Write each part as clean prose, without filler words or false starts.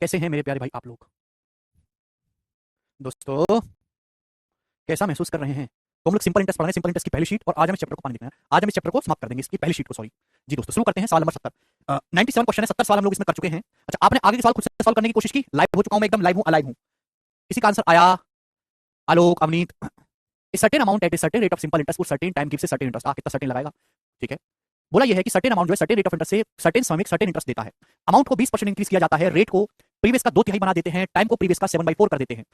कैसे हैं मेरे प्यारे भाई आप लोग? दोस्तों, कैसा महसूस कर रहे हैं? तो हम लोग सिंपल इंटरेस्ट पढ़ रहे हैं, सिंपल इंटरेस्ट की पहली शीट, और आज हम इस चैप्टर को पानी देखना है। आज हम इस चैप्टर को समाप्त कर देंगे, इसकी पहली शीट को, सॉरी। जी दोस्तों, शुरू करते हैं। सवाल नंबर 70। 97 क्वेश्चन है, 70 सवाल हम लोग इसमें कर चुके हैं। अच्छा, आपने आगे के सवाल खुद से सॉल्व करने की कोशिश की? लाइव हो चुका हूं मैं, एकदम लाइव हूं, अलाइव हूं। किसी का आंसर आया? Alok, Avneet. A certain amount at a certain rate of simple interest for certain time gives a certain interest. कितना सर्टेन लगाएगा? ठीक है। बोला यह है कि सर्टेन अमाउंट जो है सर्टेन रेट ऑफ इंटरेस्ट से सर्टेन समय में सर्टेन इंटरेस्ट देता है। अमाउंट को 20% इंक्रीज किया जाता है, रेट को प्रीवियस का 2/3 बना देते हैं, टाइम को प्रीवियस का 7/4 कर देते हैं।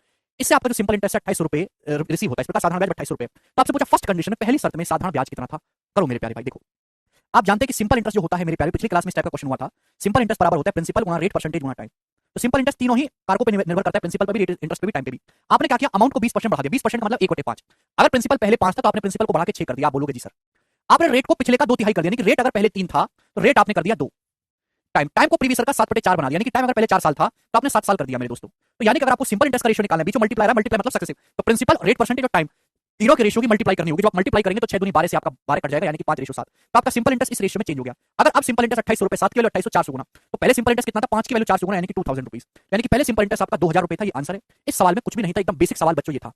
इससे आपका जो सिंपल इंटरेस्ट है 28 रुपए रिसीव होता है। इस प्रकार साधारण ब्याज 28 रुपए। तो आपसे पूछा फर्स्ट कंडीशन में, पहली शर्त में साधारण ब्याज कितना था? करो मेरे प्यारे भाई। देखो, आप जानते हैं कि सिंपल इंटरेस्ट जो होता है मेरे प्यारे, पिछली क्लास में इस टाइप का क्वेश्चन हुआ था। सिंपल इंटरेस्ट बराबर होता है प्रिंसिपल गुणा रेट परसेंटेज गुणा टाइम। तो सिंपल इंटरेस्ट तीनों ही कारकों पर निर्भर करता है, प्रिंसिपल पर भी, इंटरेस्ट पे भी, टाइम पे भी। आपने क्या किया? अमाउंट को 20% बढ़ा दिया। 20% मतलब 1/5। अगर प्रिंसिपल पहले 5 था तो आपने प्रिंसिपल को बढ़ा के 6 कर दिया। आप बोलोगे जी सर। आपने रेट को पिछले का 2/3 कर दिया, यानी कि रेट अगर पहले 3 था तो रेट आपने कर दिया 2। टाइम को प्रीवियस का 7/4 बना दिया, यानी कि टाइम अगर पहले 4 साल था तो आपने 7 साल कर दिया मेरे दोस्तों। तो यानी कि अगर आपको सिंपल इंटरेस्ट का रेशियो निकालना है, बीच में मल्टीप्लाई है, मल्टीप्लाई मतलब सक्सेसिव, तो प्रिंसिपल, रेट, परसेंटेज और टाइम तीनों के रेशियो की मल्टीप्लाई करनी होगी। जब आप मल्टीप्लाई करेंगे तो 6 दूनी 12 से आपका 12 कट जाएगा, यानी कि 5/7। तो आपका सिंपल इंटरेस्ट इस रेशियो में चेंज हो गया। अगर अब सिंपल इंटरेस्ट 28 रुपए, 7 की वैल्यू 28 400 गुना, तो पहले सिंपल इंटरेस्ट कितना था? 5 की वैल्यू 400 गुना, यानी कि 2000 रुपीज। यानी कि पहले सिंपल इंटरेस्ट आपका 2000 रुपए था। ये आंसर है। इस सवाल में कुछ भी नहीं था, एकदम बेसिक सवाल बच्चों ये था।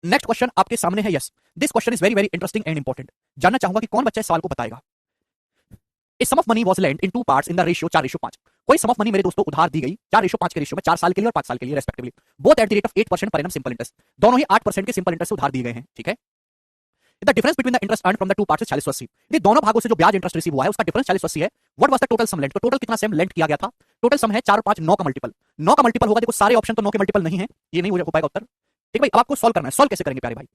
नेक्स्ट क्वेश्चन आपके सामने है। Yes, this question is very very interesting and important. जानना चाहूंगा कि कौन बच्चा इस सवाल को बताएगा। A sum of money was lent in two parts in the ratio 4:5। कोई sum of money मेरे दोस्तों उधार दी गई 4:5 के रेशियो में, 4 साल के लिए और 5 साल के लिए respectively, both at the rate of 8% per annum simple interest. दोनों ही 8% के सिंपल इंटरेस्ट से उधार दिए गए हैं। ठीक है। The difference between the interest earn from the two parts 40/80। ये दोनों भागों से जो ब्याज इंटरेस्ट रिसीव हुआ है उसका डिफरेंस 40/80 है। What was the total sum lent? तो टोटल कितना सम लेंट किया गया था? टोटल सम है 4 और 5 9 का मल्टीपल। 9 का मल्टीपल होगा। देखो सारे ऑप्शन तो 9 के मल्टीपल नहीं है, ये नहीं हो पाएगा उत्तर। ठीक भाई, अब आपको सॉल्व करना है। सॉल्व कैसे करेंगे प्यारे भाई?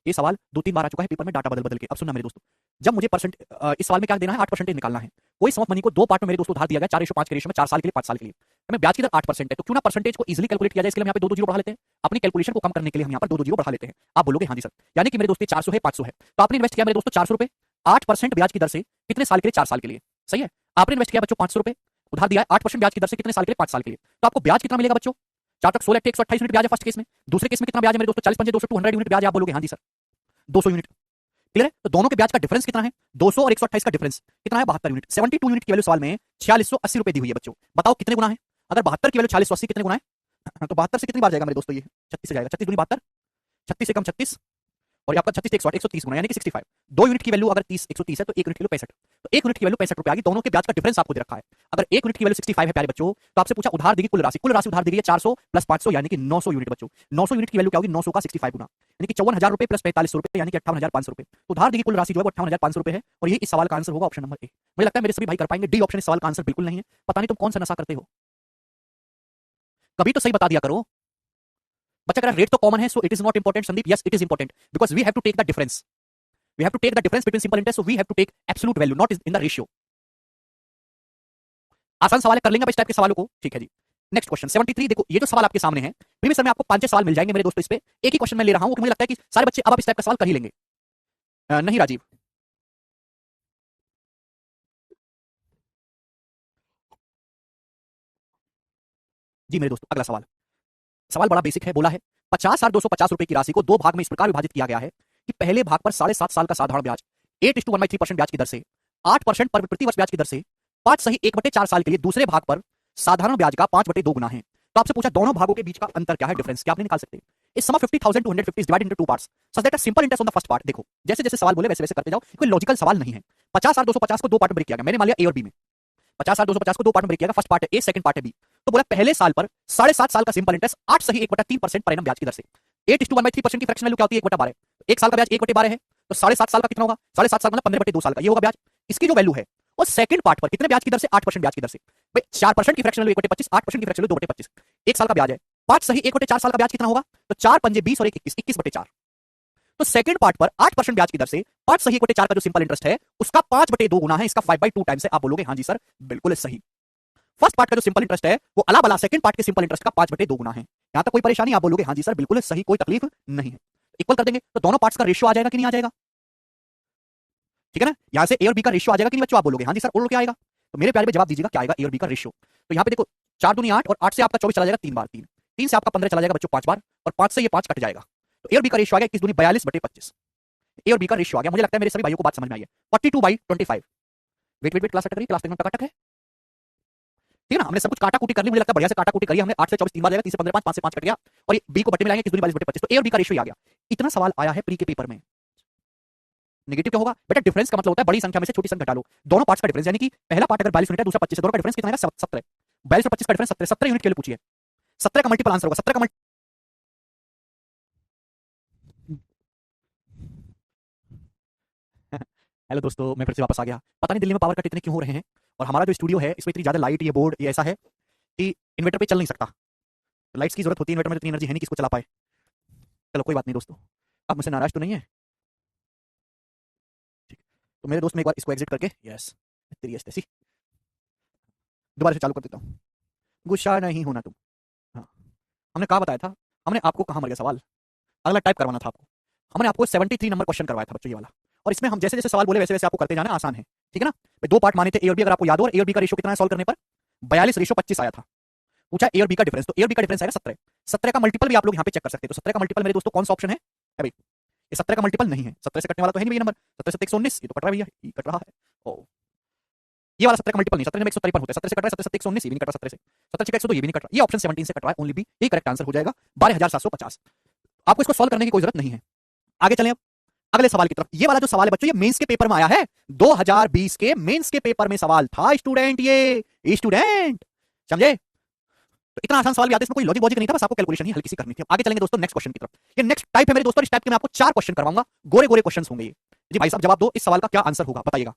ये सवाल 2-3 बार आ चुका है पेपर में, डाटा बदल बदल के। अब सुनना मेरे दोस्तों, जब मुझे परसेंट इस सवाल में क्या देना है? 8% निकालना है। कोई सम ऑफ मनी को दो पार्ट में मेरे दोस्तों उधार दिया गया 4:5 के रेशियो में, 4 साल के लिए 5 साल के लिए। हमें ब्याज की दर 8% है, तो क्यों ना परसेंटेज को इजीली कैलकुलेट किया जाए। इसके लिए हम यहाँ पे 2-2 जीरो बढ़ा लेते हैं। अपनी कैलकुलेशन को कम करने के लिए हम यहाँ पर 2-2 जीरो बढ़ा लेते हैं। आप बोलोगे हाँ जी सर। यानी कि मेरे दोस्तों 400 है, 500 है, तो आपने इन्वेस्ट किया मेरे दोस्तों 400 रुपए 8% ब्याज की दर से, कितने साल के लिए? 4 साल के लिए। सही है। आपने इन्वेस्ट किया बच्चों 500 रुपए, उधार दिया है 8% ब्याज की दर से, कितने साल के लिए? 5 साल के लिए। तो आपको ब्याज कितना मिलेगा बच्चों? 4 तक 16 128 यूनिट ब्याज है फर्स्ट केस में। दूसरे केस में कितना ब्याज है मेरे दोस्तों? 40 पंजे 200 200 यूनिट ब्याज है। आप बोलोगे हाँ जी सर 200 यूनिट। क्लियर है। तो दोनों के ब्याज का डिफरेंस कितना है? 200 और 128 का डिफरेंस कितना है? 72 यूनिट। 72 यूनिट की वैल्यू सवाल में 4680 रुपए दी हुई है बच्चों। बताओ कितने गुना है? अगर 72 की वैल्यू 4680 कितने गुना है? तो 72 से कितनी बार जाएगा मेरे दोस्तों? ये 36 से जाएगा। 36 दूनी 72, 36 से कम 36, और आपका 36 से 160 130 गुना, यानी कि 65। 2 यूनिट की वैल्यू अगर 30 130 है तो 1 यूनिट की वैल्यू 65। तो 1 यूनिट की वैल्यू 65 रुपए आ गई। दोनों के ब्याज का डिफरेंस आपको दे रखा है। अगर 1 यूनिट की वैल्यू 65 है प्यारे बच्चों, तो आपसे पूछा उधार दी गई कुल राशि। कुल राशि उधार दी गई है 400 प्लस 500, यानी कि 900 यूनिट बच्चों। 900 यूनिट की वैल्यू क्या होगी? 900 का 65 गुना, यानी कि 54,000 रुपए प्लस 4500 रुपए, यानी कि 58,500 रुपए। तो उधार दी गई कुल राशि जो है वो 58,500 रुपए है, और ये इस सवाल का आंसर होगा ऑप्शन नंबर ए। मुझे लगता है मेरे सभी भाई कर पाएंगे। डी ऑप्शन इस सवाल का आंसर बिल्कुल नहीं है। पता नहीं तुम कौन सा नशा करते हो, कभी तो सही बता दिया करो बच्चा। अगर रेट तो कॉमन है so it is not important Sandeep. Yes it is important, because we have to take the difference. We have to take the difference between simple interest, so we have to take absolute value, not in the ratio. आसान सवाल है, कर लेंगे इस type के सवालों को। ठीक है जी। Next question 73। देखो ये जो सवाल आपके सामने है, प्रीवियस में आपको 5-6 सवाल मिल जाएंगे मेरे दोस्तों। इस पे एक ही क्वेश्चन मैं ले रहा हूं, मुझे लगता है कि सारे बच्चे अब आप इस टाइप का सवाल कर ही लेंगे। नहीं राजीव। जी मेरे दोस्तों, अगला सवाल। सवाल बड़ा बेसिक है। बोला है 50,250 रुपए की राशि को दो भाग में इस प्रकार विभाजित किया गया है कि पहले भाग पर 7.5 साल का साधारण ब्याज 8:1/3% ब्याज की दर से, 8% पर प्रति वर्ष ब्याज की दर से 5 सही 1/4 साल के लिए दूसरे भाग पर साधारण ब्याज का 5/2 गुना है। तो आपसे पूछा दोनों भागों के बीच का अंतर क्या है, डिफरेंस क्या? आपने निकाल सकते हैं। इस sum of 50,000 to 150 divide into two parts such that a simple interest on the first part. देखो जैसे जैसे सवाल बोले वैसे वैसे करते जाओ, कोई लॉजिकल सवाल नहीं है। 50,250 को दो पार्ट में ब्रेक किया गया। मैंने मान लिया ए और बी में 50,250 को दो पार्ट में ब्रेक किया गया। फर्स्ट पार्ट है ए, सेकंड पार्ट है बी। तो बोला पहले साल पर 7.5 साल का सिंपल इंटरेस्ट 8 सही 1/3% पर एनम ब्याज की दर से। 8:1/3% की फ्रैक्शन वैल्यू क्या होती है? 1/12। एक साल का ब्याज 1/12 है, तो 7.5 साल का कितना होगा? 7.5 साल मतलब 15/2 साल का, ये होगा ब्याज। इसकी जो वैल्यू है वो सेकंड पार्ट पर कितने ब्याज की दर से? 8% ब्याज की दर से। भाई 4% की फ्रैक्शन वैल्यू 1/25, 8% की फ्रैक्शन वैल्यू 2/25। एक साल का ब्याज है 5 सही 1/4 साल का ब्याज कितना होगा? तो 4 पंजे 20 और 1 21, 21/4। तो सेकंड पार्ट पर 8% ब्याज की दर से 5 सही 1/4 का जो सिंपल इंटरेस्ट है उसका 5/2 गुना है, इसका 5/2 टाइम्स है। आप बोलोगे हाँ जी सर बिल्कुल सही। फर्स्ट पार्ट का जो सिंपल इंटरेस्ट है वो अला बला सेकंड पार्ट के सिंपल इंटरेस्ट का 5/2 गुना है। यहां तक कोई परेशानी? आप बोलोगे हाँ जी सर बिल्कुल सही, कोई तकलीफ नहीं है। इक्वल कर देंगे तो दोनों पार्ट्स का रेशियो आ जाएगा कि नहीं आ जाएगा? ठीक है ना। यहां से ए और बी का रेशियो आ जाएगा कि नहीं बच्चों? आप बोलोगे हाँ जी सर। और क्या आएगा? तो मेरे प्यारे में जवाब दीजिएगा क्या आएगा ए और बी का रेशियो। तो यहां पे देखो 4 दूनी 8 और 8 से आपका 24 चला जाएगा 3 बार, 3 से आपका 15 चला जाएगा बच्चों 5 बार, और 5 से ये 5 कट जाएगा। तो ए और बी का रेशियो आ गया 21 दूनी 42/25। ए और बी का रेशियो आ गया। मुझे लगता है मेरे सभी भाइयों को बात समझ में आई है। 42/25। वेट वेट वेट, क्लास अटक रही है, क्लास टक है। ठीक है ना, हमने सब कुछ काटा कूटी कर ली, मुझे लगता है बढ़िया से काटा कूटी करी हमने। 8 से 24 3 बार जाएगा, 3 से 15 5 से 5 कट गया, और ये बी को बट्टे में लाएंगे, किस दूनी 22/25, तो ए और बी का रेशियो आ गया। इतना सवाल आया है प्री के पेपर में। नेगेटिव क्या होगा बेटा? डिफरेंस का मतलब होता है बड़ी संख्या में से छोटी संख्या घटा लो, दोनों पार्ट्स का डिफरेंस, यानी कि पहला पार्ट अगर 42 यूनिट है, दूसरा 25 है, दोनों का डिफरेंस कितना आएगा? 17। 42 और 25 का डिफरेंस 17, 17 यूनिट के लिए पूछिए, 17 का मल्टीपल आंसर होगा, 17 का हेलो दोस्तों, मैं फिर से वापस आ गया। पता नहीं दिल्ली में पावर कट इतने क्यों हो रहे हैं, और हमारा जो स्टूडियो है इसमें इतनी ज्यादा लाइट, ये बोर्ड, ये ऐसा है कि इन्वर्टर पे चल नहीं सकता। तो लाइट्स की जरूरत होती है, इन्वर्टर में इतनी एनर्जी है नहीं कि इसको चला पाए। चलो कोई बात नहीं दोस्तों, आप मुझसे नाराज तो नहीं है? ठीक है, तो मेरे दोस्त, मैं एक बार इसको एग्जिट करके, यस तेरी ऐसी दोबारा से चालू कर देता हूँ। गुस्सा नहीं होना तुम। हाँ, हमने कहा बताया था, हमने आपको कहाँ मर गया सवाल, अगला टाइप करवाना था आपको। हमने आपको 73 नंबर क्वेश्चन करवाया था बच्चों, ये वाला, और इसमें हम जैसे जैसे सवाल बोले वैसे वैसे आपको करते जाना, आसान है, ठीक है ना। दो पार्ट माने थे ए और बी, अगर आपको याद हो, और ए और बी का रेशियो कितना है सॉल्व करने पर? 42:25 आया था। पूछा ए और बी का डिफरेंस, तो ए और बी का डिफरेंस आएगा 17। 17 का मल्टीपल भी आप लोग यहाँ पे चेक कर सकते हैं। तो 17 का मल्टीपल मेरे दोस्तों कौन सा ऑप्शन है भाई? ये 17 का मल्टीपल नहीं है, 17 से कटने वाला तो है नहीं भैया नंबर, 17 से 119, ये तो कट रहा है भैया, ये कट रहा है। ओ, ये वाला 17 का मल्टीपल नहीं, 17 में 153 होता है, 17 से कट रहा है, 17 से 119, ये भी नहीं कट रहा, 17 से 17 से 102, ये भी नहीं कट रहा। ये ऑप्शन 17 से कट रहा है, ओनली बी, ये करेक्ट आंसर हो जाएगा 12750। आपको इसको सॉल्व करने की कोई जरूरत नहीं है। आगे चलें अब अगले सवाल की तरफ। ये वाला जो सवाल है बच्चों, ये मेंस के पेपर में आया है, 2020 के मेंस के पेपर में सवाल था स्टूडेंट, ये स्टूडेंट समझे। तो इतना आसान सवाल भी आता है, इसमें कोई लॉजिक वॉजिक नहीं था, बस आपको कैलकुलेशन ही हल्की सी करनी थी। आगे चलेंगे दोस्तों नेक्स्ट क्वेश्चन की तरफ। ये नेक्स्ट टाइप है मेरे दोस्तों, इस टाइप के मैं आपको 4 क्वेश्चन करवाऊंगा, गोरे गोरे क्वेश्चन होंगे ये। जी भाई साहब जवाब दो, इस सवाल का क्या आंसर होगा बताइएगा,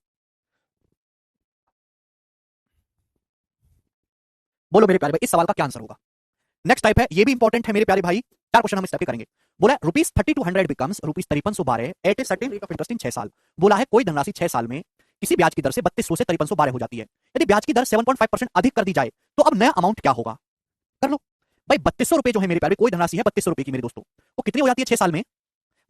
बोलो मेरे प्यारे भाई, इस सवाल का क्या आंसर होगा। नेक्स्ट टाइप है, ये भी इंपॉर्टेंट है मेरे प्यारे भाई, 4 क्वेश्चन हम इस टाइप के करेंगे। बोला ₹3200 becomes ₹5312 at a certain rate of interest in 6 साल। बोला है कोई धनराशि 6 साल में किसी ब्याज की दर से 3200 से 5312 हो जाती है। यदि ब्याज की दर 7.5% अधिक कर दी जाए तो अब नया अमाउंट क्या होगा? कर लो भाई। 3200 जो है मेरे प्यारे, कोई धनराशि है 3200 की मेरे दोस्तों, वो कितनी हो जाती है 6 साल में?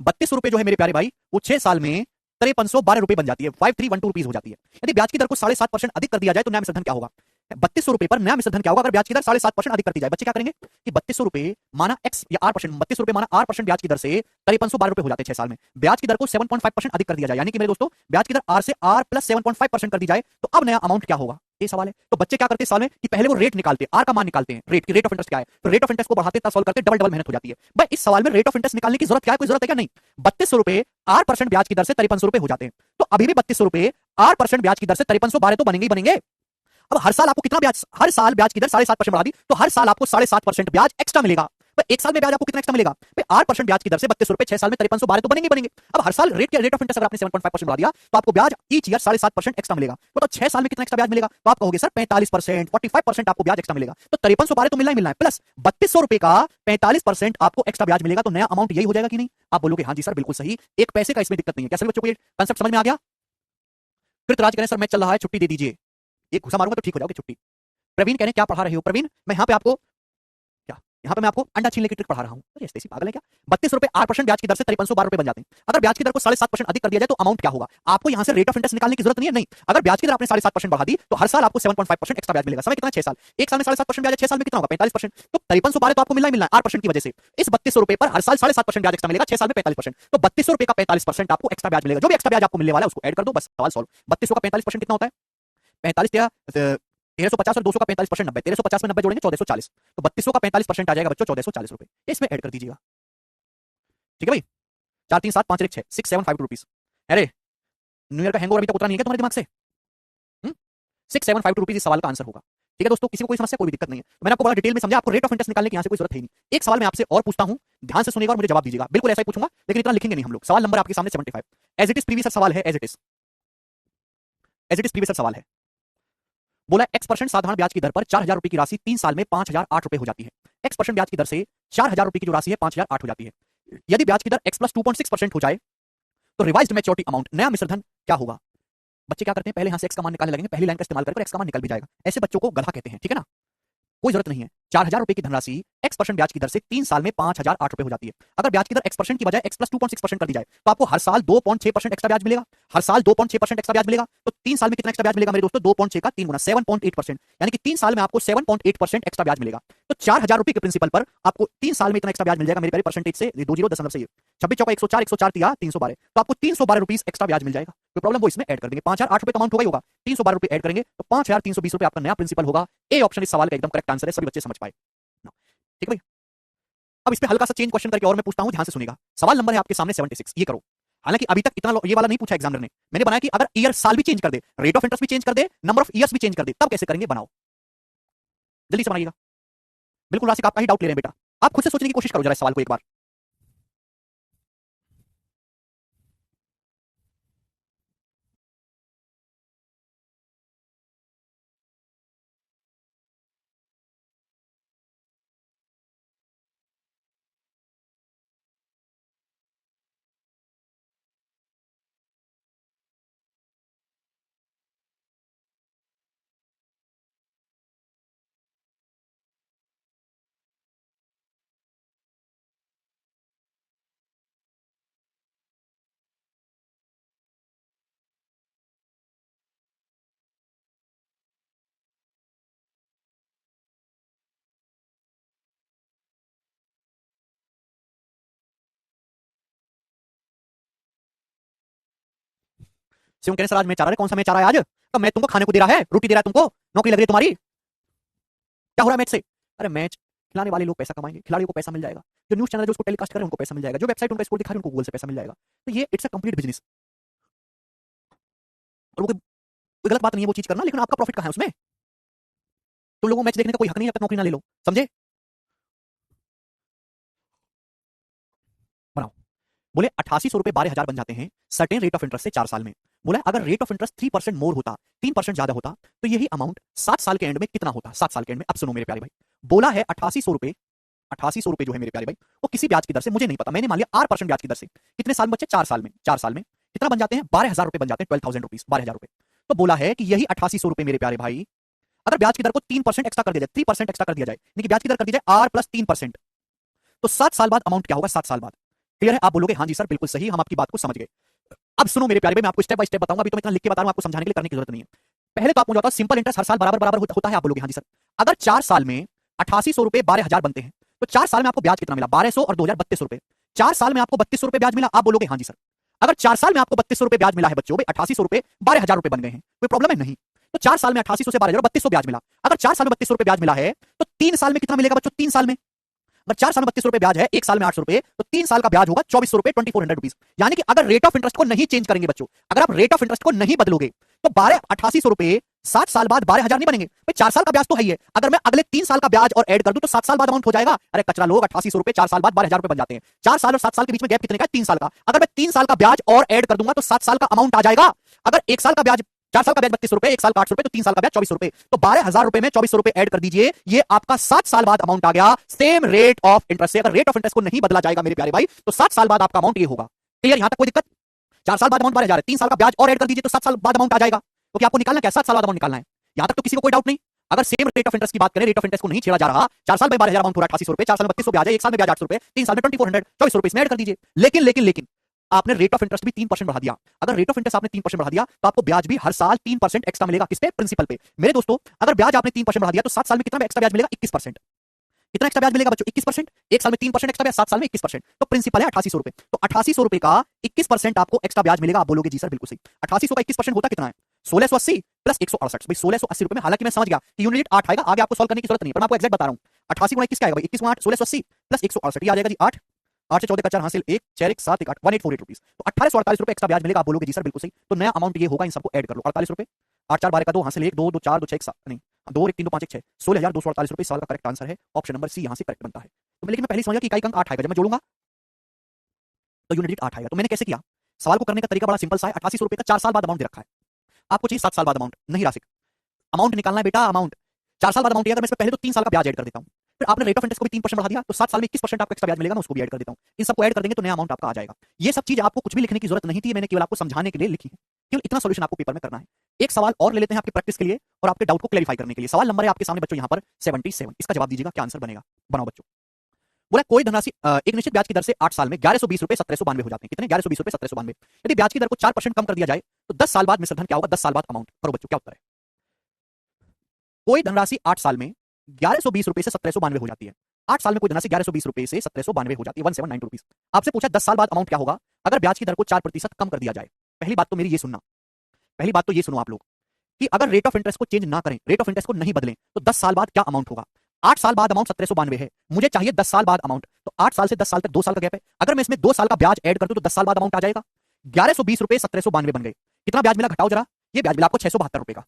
3200 जो है मेरे प्यारे भाई, वो 6 साल में 5312 बन जाती है, 5312 रुपीज हो जाती है। यदि ब्याज की दर को 7.5% अधिक कर दिया जाए तो नया मिश्रधन क्या होगा? 3200 पर नया मिश्रधन क्या होगा अगर ब्याज की दर 7.5% अधिक कर दी जाए? बच्चे क्या करेंगे कि 3200 माना x या r%, 3200 माना r% ब्याज की दर से 5312 हो जाते हैं 6 साल में। ब्याज की दर को 7.5% अधिक कर दिया जाए, यानी कि मेरे दोस्तों ब्याज की दर r से r प्लस 7.5% कर दी जाए, तो अब नया अमाउंट क्या होगा? ये सवाल है। तो बच्चे क्या करते हैं साल में कि पहले वो रेट निकालते हैं, r का मान निकालते हैं, रेट की रेट ऑफ इंटरेस्ट क्या है, तो रेट ऑफ इंटरेस्ट को बढ़ाते सॉल्व करते, डबल डबल मेहनत हो जाती है भाई। इस सवाल में रेट ऑफ इंटरेस्ट निकालने की जरूरत क्या है? कोई जरूरत है क्या? नहीं। 3200 r% ब्याज की दर से 5300 हो जाते हैं, तो अभी भी 3200 r% ब्याज की दर से 5312 तो बनेंगे ही बनेंगे। अब हर साल आपको कितना ब्याज, हर साल ब्याज की दर 7.5% बढ़ा दी, तो हर साल आपको 7.5% ब्याज एक्स्ट्रा मिलेगा। एक साल में ब्याज आपको कितना एक्स्ट्रा मिलेगा? 8% ब्याज की दर से 3200, 6 साल में 5312 तो बनेंगे बनेंगे। अब हर साल रेट ऑफ इंटरेस्ट अगर आपने 7.5% बढ़ा दिया तो आपको ब्याज ईच ईयर 7.5% एक्स्ट्रा मिलेगा। तो 6 साल में कितना एक्स्ट्रा ब्याज मिलेगा? तो आप कहोगे सर 45%, 45% आपको ब्याज एक्स्ट्रा मिलेगा। तो 5312 तो मिलना ही मिलना है, प्लस 3200 का 45% आपको एक्स्ट्रा ब्याज मिलेगा, तो नया अमाउंट यही हो जाएगा कि नहीं? आप बोलोगे हाँ जी सर बिल्कुल सही, एक पैसे का इसमें दिक्कत नहीं है। क्या सभी बच्चों को ये कांसेप्ट समझ में आ गया? कृतराज करें सर मैं चल रहा है, छुट्टी दे दीजिए, एक घुसा मारूंगा तो ठीक हो जाओगे छुट्टी। प्रवीण कहने क्या पढ़ा रहे हो? प्रवीण मैं यहाँ पे आपको क्या, यहाँ पे मैं आपको अंडा छीनने की ट्रिक पढ़ा रहा हूँ। अरे ऐसे पागल है क्या? 3200 8% ब्याज की दर से 5312 बन जाते हैं। अगर ब्याज की दर को 7.5% अधिक कर दिया जाए तो अमाउंट क्या होगा? आपको यहाँ से रेट ऑफ इंटरेस्ट निकालने की जरूरत नहीं है, नहीं। अगर ब्याज की दर आपने 7.5% बढ़ा दी तो हर साल आपको 7.5% एक्स्ट्रा ब्याज मिलेगा। समय कितना? 6 साल। एक साल में 7.5% ब्याज, 6 साल में कितना होगा? 45%। तो 5312 तो आपको मिलना ही मिलना है 8% की वजह से। इस 3200 पर हर साल 7.5% ब्याज एक्स्ट्रा मिलेगा, 6 साल में 45%। तो 3200 का 45% आपको एक्स्ट्रा ब्याज मिलेगा। जो भी एक्स्ट्रा ब्याज आपको मिलने वाला है उसको ऐड कर दो, बस सवाल सॉल्व। 3200 का 45% कितना होता है? 45 1350 और 200 का 45% 90, 1350 में 90 जोड़ेंगे 1440, तो 3200 का 45% आ जाएगा बच्चों 1440 रुपए। इसमें ऐड कर दीजिएगा, ठीक है भाई। 4 3 7 5 1 6 675 रुपीज। अरे न्यू ईयर का हैंगओवर अभी तक उतरा नहीं है क्या तुम्हारे दिमाग से? 675 रुपीज इस सवाल का आंसर होगा, ठीक है दोस्तों। किसी को कोई समस्या, कोई दिक्कत नहीं है। मैंने आपको बड़ा डिटेल में समझा, आपको रेट ऑफ इंटरेस्ट निकालने की यहाँ से कोई जरूरत है नहीं। एक सवाल मैं आपसे और पूछता हूँ, ध्यान से सुनिएगा और मुझे जवाब दीजिएगा। बिल्कुल ऐसा ही पूछूंगा लेकिन इतना लिखेंगे नहीं हम लोग। सवाल नंबर आपके सामने 75 एज इट इज प्रीवियस सवाल है, एज इट इज प्रीवियस सवाल है। बोला x% साधारण ब्याज की दर पर 4000 रुपए की राशि 3 साल में 5008 रुपए हो जाती है। x% ब्याज की दर से 4000 रुपए की जो राशि है 5008 हो जाती है। यदि ब्याज की दर x प्लस 2.6% हो जाए तो रिवाइज्ड मैच्योरिटी अमाउंट, नया मिश्रधन क्या होगा? बच्चे क्या करते हैं, पहले यहां से x का मान निकालने लगेंगे, पहली लाइन का इस्तेमाल करके x का मान निकल भी जाएगा। ऐसे बच्चों को गधा कहते हैं, ठीक है ना। कोई जरूरत नहीं है। 4000 रुपए की धनराशि x% ब्याज की दर से 3 साल में 5008 रुपए हो जाती है। अगर ब्याज की दर x% की बजाय x प्लस 2.6% कर दी जाए तो आपको हर साल 2.6% एक्स्ट्रा ब्याज मिलेगा। हर साल 2.6% एक्स्ट्रा ब्याज मिलेगा, तो 3 साल में कितना एक्स्ट्रा ब्याज मिलेगा मेरे दोस्तों? 2.6 का 3 गुना 7.8%, यानी कि 3 साल में आपको 7.8% एक्स्ट्रा ब्याज मिलेगा। तो 4000 रुपए के प्रिंसिपल पर आपको 3 साल में इतना एक्स्ट्रा ब्याज मिल जाएगा मेरे प्यारे, परसेंटेज से 20 दशमलव से 26 चौका 104 104 दिया 312, तो आपको 312 रुपीस एक्स्ट्रा ब्याज मिल जाएगा। कोई प्रॉब्लम, वो इसमें ऐड कर देंगे। 5,008 रुपए तो अमाउंट होगा ही होगा, 312 रुपए ऐड करेंगे तो 5,320 रुपए आपका नया प्रिंसिपल होगा। ए ऑप्शन इस सवाल का एकदम करेक्ट आंसर है, सभी बच्चे समझ पाए। ठीक है भाई। अब इस पे हल्का सा चेंज क्वेश्चन करके और मैं पूछता हूं, ध्यान से सुनिएगा। सवाल नंबर है आपके सामने 76, ये करो। हालांकि अभी तक इतना ये वाला नहीं पूछा एग्जामिनर ने, मैंने बनाया कि अगर ईयर साल भी चेंज कर दे, रेट ऑफ इंटरेस्ट भी चेंज कर दे, नंबर ऑफ ईयर्स भी चेंज कर दे, तब कैसे करेंगे, बनाओ जल्दी से बनाइएगा। बिल्कुल राशिक आपका ही डाउट ले रहे हैं बेटा, आप खुद से सोचने की कोशिश करो जरा इस सवाल को एक बार। शिवम कहने सर आज मैच आ रहा है, कौन सा मैच आ रहा है आज? तो मैं तुमको खाने को दे रहा है, रोटी दे रहा है तुमको, नौकरी लग रही है तुम्हारी, क्या हो रहा है मैच से? अरे मैच खिलाने वाले लोग पैसा कमाएंगे, खिलाड़ियों को पैसा मिल जाएगा, जो न्यूज़ चैनल जो उसको टेलीकास्ट कर रहे हैं उनको पैसा मिल जाएगा, जो वेबसाइट उनका स्कोर दिखा रहे हैं उनको गूगल से पैसा मिल जाएगा। तो ये इट्स अ कंप्लीट बिजनेस। और वो कोई गलत बात नहीं है वो चीज करना, लेकिन आपका प्रॉफिट कहाँ है उसमें? तुम लोगों को मैच देखने का कोई हक नहीं है जब तक नौकरी ना ले लो, समझे? बनाओ। बोले 8800 रुपए 12,000 बन जाते हैं सर्टेन रेट ऑफ इंटरेस्ट से 4 साल में। बोला अगर रेट ऑफ इंटरेस्ट 3% मोर होता, 3% ज्यादा होता, तो यही अमाउंट 7 साल के एंड में कितना होता? 7 साल के एंड में। अब सुनो मेरे प्यारे भाई, बोला है 8800 रुपए जो है मेरे प्यारे भाई, वो किसी ब्याज की दर से, मुझे नहीं पता, मैंने मान लिया 8% ब्याज की दर से। कितने साल में बच्चे? 4 साल में। 4 साल में कितना बन जाते हैं? 12,000 रुपए बन जाते हैं, 12,000 रुपीज, 12,000 रुपए। तो बोला है कि यही 8800 रुपए मेरे प्यारे भाई, अगर ब्याज की दर को 3% एक्स्ट्रा कर दिया जाए, 3% एक्स्ट्रा कर दिया जाए, यानी कि ब्याज की दर कर दी जाए आर प्लस 3%, तो 7 साल बाद अमाउंट क्या होगा? 7 साल बाद। क्लियर है? आप बोलोगे हाँ जी सर बिल्कुल सही, हम आपकी बात को समझ गए। अब सुनो मेरे प्यारे भाई, मैं आपको स्टेप बाय स्टेप बताऊंगा, अभी तो मैं इतना लिख के बता रहा हूं, आपको समझाने के लिए करने की जरूरत नहीं है। पहले तो आप मुझे बताओ, सिंपल इंटरेस्ट हर साल बराबर बराबर होता है? आप बोलोगे हाँ जी सर। अगर 4 साल में 8800 रुपए 12,000 बनते हैं, तो 4 साल में आपको ब्याज कितना मिला? 1200 और 2,000 3200 रुपए। 4 साल में आपको 3200 रुपए ब्याज मिला? आप बोलोगे हाँ जी सर। अगर 4 साल में आपको 3200 रुपए ब्याज मिला है बच्चों, 8800 रुपए 12,000 रुपए बन गए हैं, कोई प्रॉब्लम है? नहीं। तो 4 साल में 8800 से 12,000 3200 ब्याज मिला। अगर 4 साल में 3200 रुपए ब्याज मिला है, तो 3 साल में कितना मिलेगा बच्चों? 3 साल में अगर 4 साल में 3200 रुपए ब्याज है, 1 साल में 800 रुपए, तो 3 साल का ब्याज होगा 2400 रुपए, 2400 रुपीज। यानी कि अगर रेट ऑफ इंटरेस्ट को नहीं चेंज करेंगे बच्चों, अगर आप रेट ऑफ इंटरेस्ट को नहीं बदलोगे, तो 8800 रुपए 7 साल बाद 12,000 नहीं बनेंगे भाई। 4 साल का ब्याज तो है ही है, अगर मैं अगले 3 साल का ब्याज और ऐड कर दूं तो 7 साल बाद अमाउंट हो जाएगा। अरे कचरा लोग, 8800 रुपए 4 साल बाद 12,000 रुपए बन जाते हैं। 4 साल और 7 साल के बीच में गैप कितने का है? 3 साल का। अगर मैं 3 साल का ब्याज और ऐड कर दूंगा तो 7 साल का अमाउंट आ जाएगा। अगर 1 साल का ब्याज, 4 साल का ब्याज 3200 रुपए, 1 साल का 800 रुपए, तो 3 साल का ब्याज 2400 रुपए, तो 12,000 रुपए में 2400 रुपए ऐड कर दीजिए, ये आपका 7 साल बाद अमाउंट आ गया सेम रेट ऑफ इंटरेस्ट से। अगर रेट ऑफ इंटरेस्ट को नहीं बदला जाएगा मेरे प्यारे भाई, तो 7 साल बाद आपका अमाउंट ये होगा। क्लियर? यहां तक कोई दिक्कत? 4 साल बाद अमाउंट 12,000 है, 3 साल का ब्याज और ऐड कर दीजिए तो 7 साल बाद अमाउंट आ जाएगा। तो क्या आपको निकालना क्या? 7 साल बाद अमाउंट निकालना है। यहां तक तो किसी को कोई डाउट नहीं। अगर सेम रेट ऑफ इंटरेस्ट की बात करें, रेट ऑफ इंटरेस्ट को नहीं छेड़ा जा रहा, 4 साल में 12,000 अमाउंट हो रहा है 8800 रुपए, 4 साल में 3200 ब्याज है, 1 साल में ब्याज 800 रुपए, 3 साल में 2400, 2400 रुपए इसमें ऐड कर दीजिए। लेकिन लेकिन लेकिन आपने रेट ऑफ इंटरेस्ट भी 3% बढ़ा दिया। अगर रेट ऑफ इंटरेस्ट आपने 3% बढ़ा दिया, तो आपको ब्याज भी हर साल 3% एक्स्ट्रा मिलेगा। किस पे? प्रिंसिपल पे। मेरे दोस्तों, अगर ब्याज आपने 3% बढ़ा दिया, तो 7 साल में कितना एक्स्ट्रा ब्याज मिलेगा? 21%। कितना एक्स्ट्रा ब्याज मिलेगा बच्चों? 21%। 1 साल में 3% एक्स्ट्रा ब्याज, 7 साल में 21%। तो प्रिंसिपल है 8800 रुपए, तो 8800 रुपए का 21% आपको एक्स्ट्रा ब्याज मिलेगा। आप बोलोगे जी सर बिल्कुल सही। 8800 का 21% होता कितना है? 1680 प्लस 168 भाई, 1680 रुपए में। हालांकि मैं समझ गया कि यूनिट 8 आएगा, आगे आपको सॉल्व करने की जरूरत नहीं है, पर मैं आपको एक्जैक्ट बता रहा हूं। 88 गुणा 21 क्या आएगा भाई? 21 गुणा 8 1680 प्लस 168, ये आ जाएगा जी 8, 8 से 14 का 4 हासिल 1, 4 1 7 1 8, 1848 रुपीज। तो 1848 रुपए एक्स्ट्रा ब्याज मिलेगा। आप बोलोगे जी सर बिल्कुल सही। तो नया अमाउंट ये होगा, इन सबको ऐड कर लो। 48 रुपए, 8 4 12 का 2 हासिल 1 2 2 4 2 6 1 7 नहीं 2 1 3 2 5 1 6, 16,248 रुपए सवाल का करेक्ट आंसर है। ऑप्शन नंबर सी यहां से करेक्ट बनता है। तो लेकिन मैं पहले समझा कि इकाई का अंक 8 आएगा, जब मैं जोड़ूंगा तो यूनिट 8 आएगा। तो मैंने कैसे किया? सवाल को करने का तरीका बड़ा सिंपल सा है। 8800 रुपए का 4 साल बाद अमाउंट दे रखा है, आपको चाहिए 7 साल बाद अमाउंट। नहीं राशिक, अमाउंट निकालना है बेटा, अमाउंट 4 साल बाद अमाउंट। अगर मैं इसमें पहले तो 3 साल का ब्याज ऐड कर देता हूं, फिर आपने रेट ऑफ इंटरेस्ट को भी 3% बढ़ा दिया, तो 7 साल में 21% आपको एक्स्ट्रा ब्याज मिलेगा, मैं उसको भी ऐड कर देता हूं। इन सबको ऐड कर देंगे तो नया अमाउंट आपका आ जाएगा। ये सब चीज आपको कुछ भी लिखने की जरूरत नहीं थी, मैंने केवल आपको समझाने के लिए लिखी है। केवल इतना सॉल्यूशन आपको पेपर में करना है। एक सवाल और ले लेते हैं आपकी प्रैक्टिस के लिए और आपके डाउट को क्लैरिफाई करने के लिए। सवाल नंबर है आपके सामने बच्चों यहां पर 77, इसका जवाब दीजिएगा, क्या आंसर बनेगा? बनाओ बच्चों। बोला कोई धनराशि एक निश्चित ब्याज की दर से 8 साल में 1120 रुपए 1792 हो जाते हैं। कितने? 1120 रुपए 1792। यदि ब्याज की दर को 4% कम कर दिया जाए, तो 10 साल बाद मिश्र धन क्या होगा? 10 साल बाद अमाउंट। करो बच्चों, क्या उत्तर है? कोई धनराशि 8 साल में 1120 रुपए से 1792 हो जाती है। 8 साल में कोई धनराशि 1120 रुपए से 1792 हो जाती है, 1792 रुपीज। आपसे पूछा 10 साल बाद अमाउंट क्या होगा अगर ब्याज की दर को 4% कम कर दिया जाए। पहली बात तो मेरी ये सुनना, पहली बात तो ये सुनो आप लोग कि अगर रेट ऑफ इंटरेस्ट को चेंज ना करें, रेट ऑफ इंटरेस्ट को नहीं बदलें, तो 10 साल बाद क्या अमाउंट होगा? 8 साल बाद अमाउंट 1792 है, मुझे चाहिए 10 साल बाद अमाउंट, तो 8 साल से 10 साल तक 2 साल का गैप है, अगर मैं इसमें 2 साल का ब्याज ऐड कर दूं तो 10 साल बाद अमाउंट आ जाएगा 1120 रुपए 1792 बन गए। कितना ब्याज मिला घटाओ जरा, ये ब्याज मिला आपको 672 रुपए का,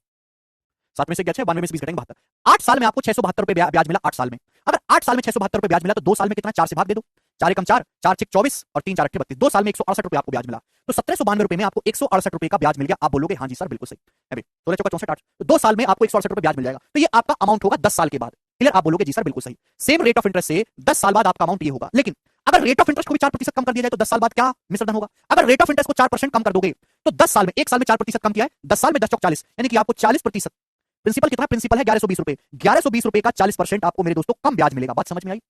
7 में से क्या 6 92 में से 20 घटेंगे 72, 8 साल में आपको 672 रुपए ब्याज मिला 8 साल में। अगर 8 साल में 672 रुपए ब्याज मिला तो 2 साल में कितना, 4 से भाग दे दो, 4 एकम 4, 4 6 24 और 3 4 8 32, 2 साल में 168 रुपए आपको ब्याज मिला, तो 1792 रुपए में आपको 168 रुपए का ब्याज मिल गया। आप बोलोगे हाँ जी सर बिल्कुल सही है, 16 चौका 64 8, तो 2 साल में आपको 168 रुपए ब्याज मिल जाएगा, तो ये आपका अमाउंट होगा 10 साल के बाद। क्लियर? आप बोलोगे जी सर बिल्कुल सही, सेम रेट ऑफ इंटरेस्ट से 10 साल बाद आपका अमाउंट ये होगा। लेकिन अगर रेट ऑफ इंटरेस्ट को भी 4% कम कर दिया जाए तो 10 साल बाद क्या मिश्रण होगा? अगर रेट ऑफ इंटरेस्ट को 4% कम कर दोगे तो 10 साल में, 1 साल में 4% कम किया है, 10 साल में 10 चौक 40, यानी कि आपको 40%, प्रिंसिपल कितना, प्रिंसिपल है 1120 रुपए, 1120 रुपए का 40% आपको मेरे दोस्तों कम ब्याज मिलेगा। बात समझ में आई?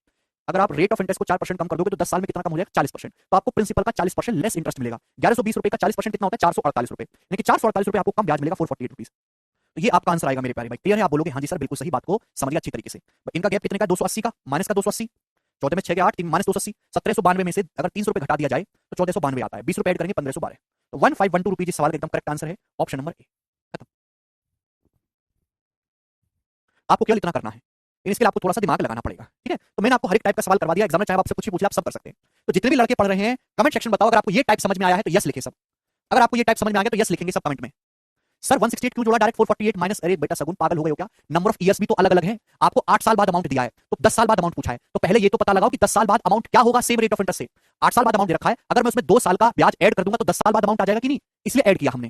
अगर आप रेट ऑफ इंटरेस्ट को 4% कम कर दोगे तो 10 साल में कितना कम हो जाएगा, 40%, तो आपको प्रिंसिपल का 40% लेस इंटरेस्ट मिलेगा। 1120 रुपए का 40% कितना होता है, 448 रुपए, यानी कि 448 रुपए आपको कम ब्याज मिलेगा, 448 रुपीज। तो ये आपका आंसर आएगा मेरे प्यारे भाई। क्लियर है? आप बोलोगे हाँ जी सर बिल्कुल सही, बात को समझ गया अच्छी तरीके से। इनका गैप कितने का, 280 का, माइनस का 280, 14 में 6 के 8, 3 माइनस 280, 1792 में से अगर 300 रुपए घटा दिया जाए तो 1492 आता है, 20 रुपए ऐड करेंगे 1512, तो 1512 रुपीज इस सवाल का एकदम करेक्ट आंसर है, ऑप्शन नंबर ए। खत्म। आपको केवल इतना करना है, इसके लिए आपको थोड़ा सा दिमाग लगाना पड़ेगा, ठीक है? तो मैंने आपको हर एक टाइप का सवाल करवा दिया, एग्जाम में चाहे आपसे कुछ भी पूछ ले, आप सब कर सकते हैं। तो जितने भी लड़के पढ़ रहे हैं कमेंट सेक्शन बताओ, अगर आपको ये टाइप समझ में आया है तो यस लिखे सब, अगर आपको ये टाइप समझ में आ गया तो यस लिखेंगे सब कमेंट में। सर 168 क्यों जोड़ा डायरेक्ट 448 माइनस, अरे बेटा सगुन पागल हो गए हो क्या? नंबर ऑफ ईयर्स भी तो अलग अलग है, आपको 8 साल बाद अमाउंट दिया है तो 10 साल बाद अमाउंट पूछा है, तो पहले ये तो पता लगाओ कि 10 साल बाद अमाउंट क्या होगा सेम रेट ऑफ इंटरेस्ट से। 8 साल बाद अमाउंट दे रखा है, अगर मैं उसमें 2 साल का ब्याज ऐड कर दूंगा तो 10 साल बाद अमाउंट आ जाएगा कि नहीं, इसलिए ऐड किया हमने।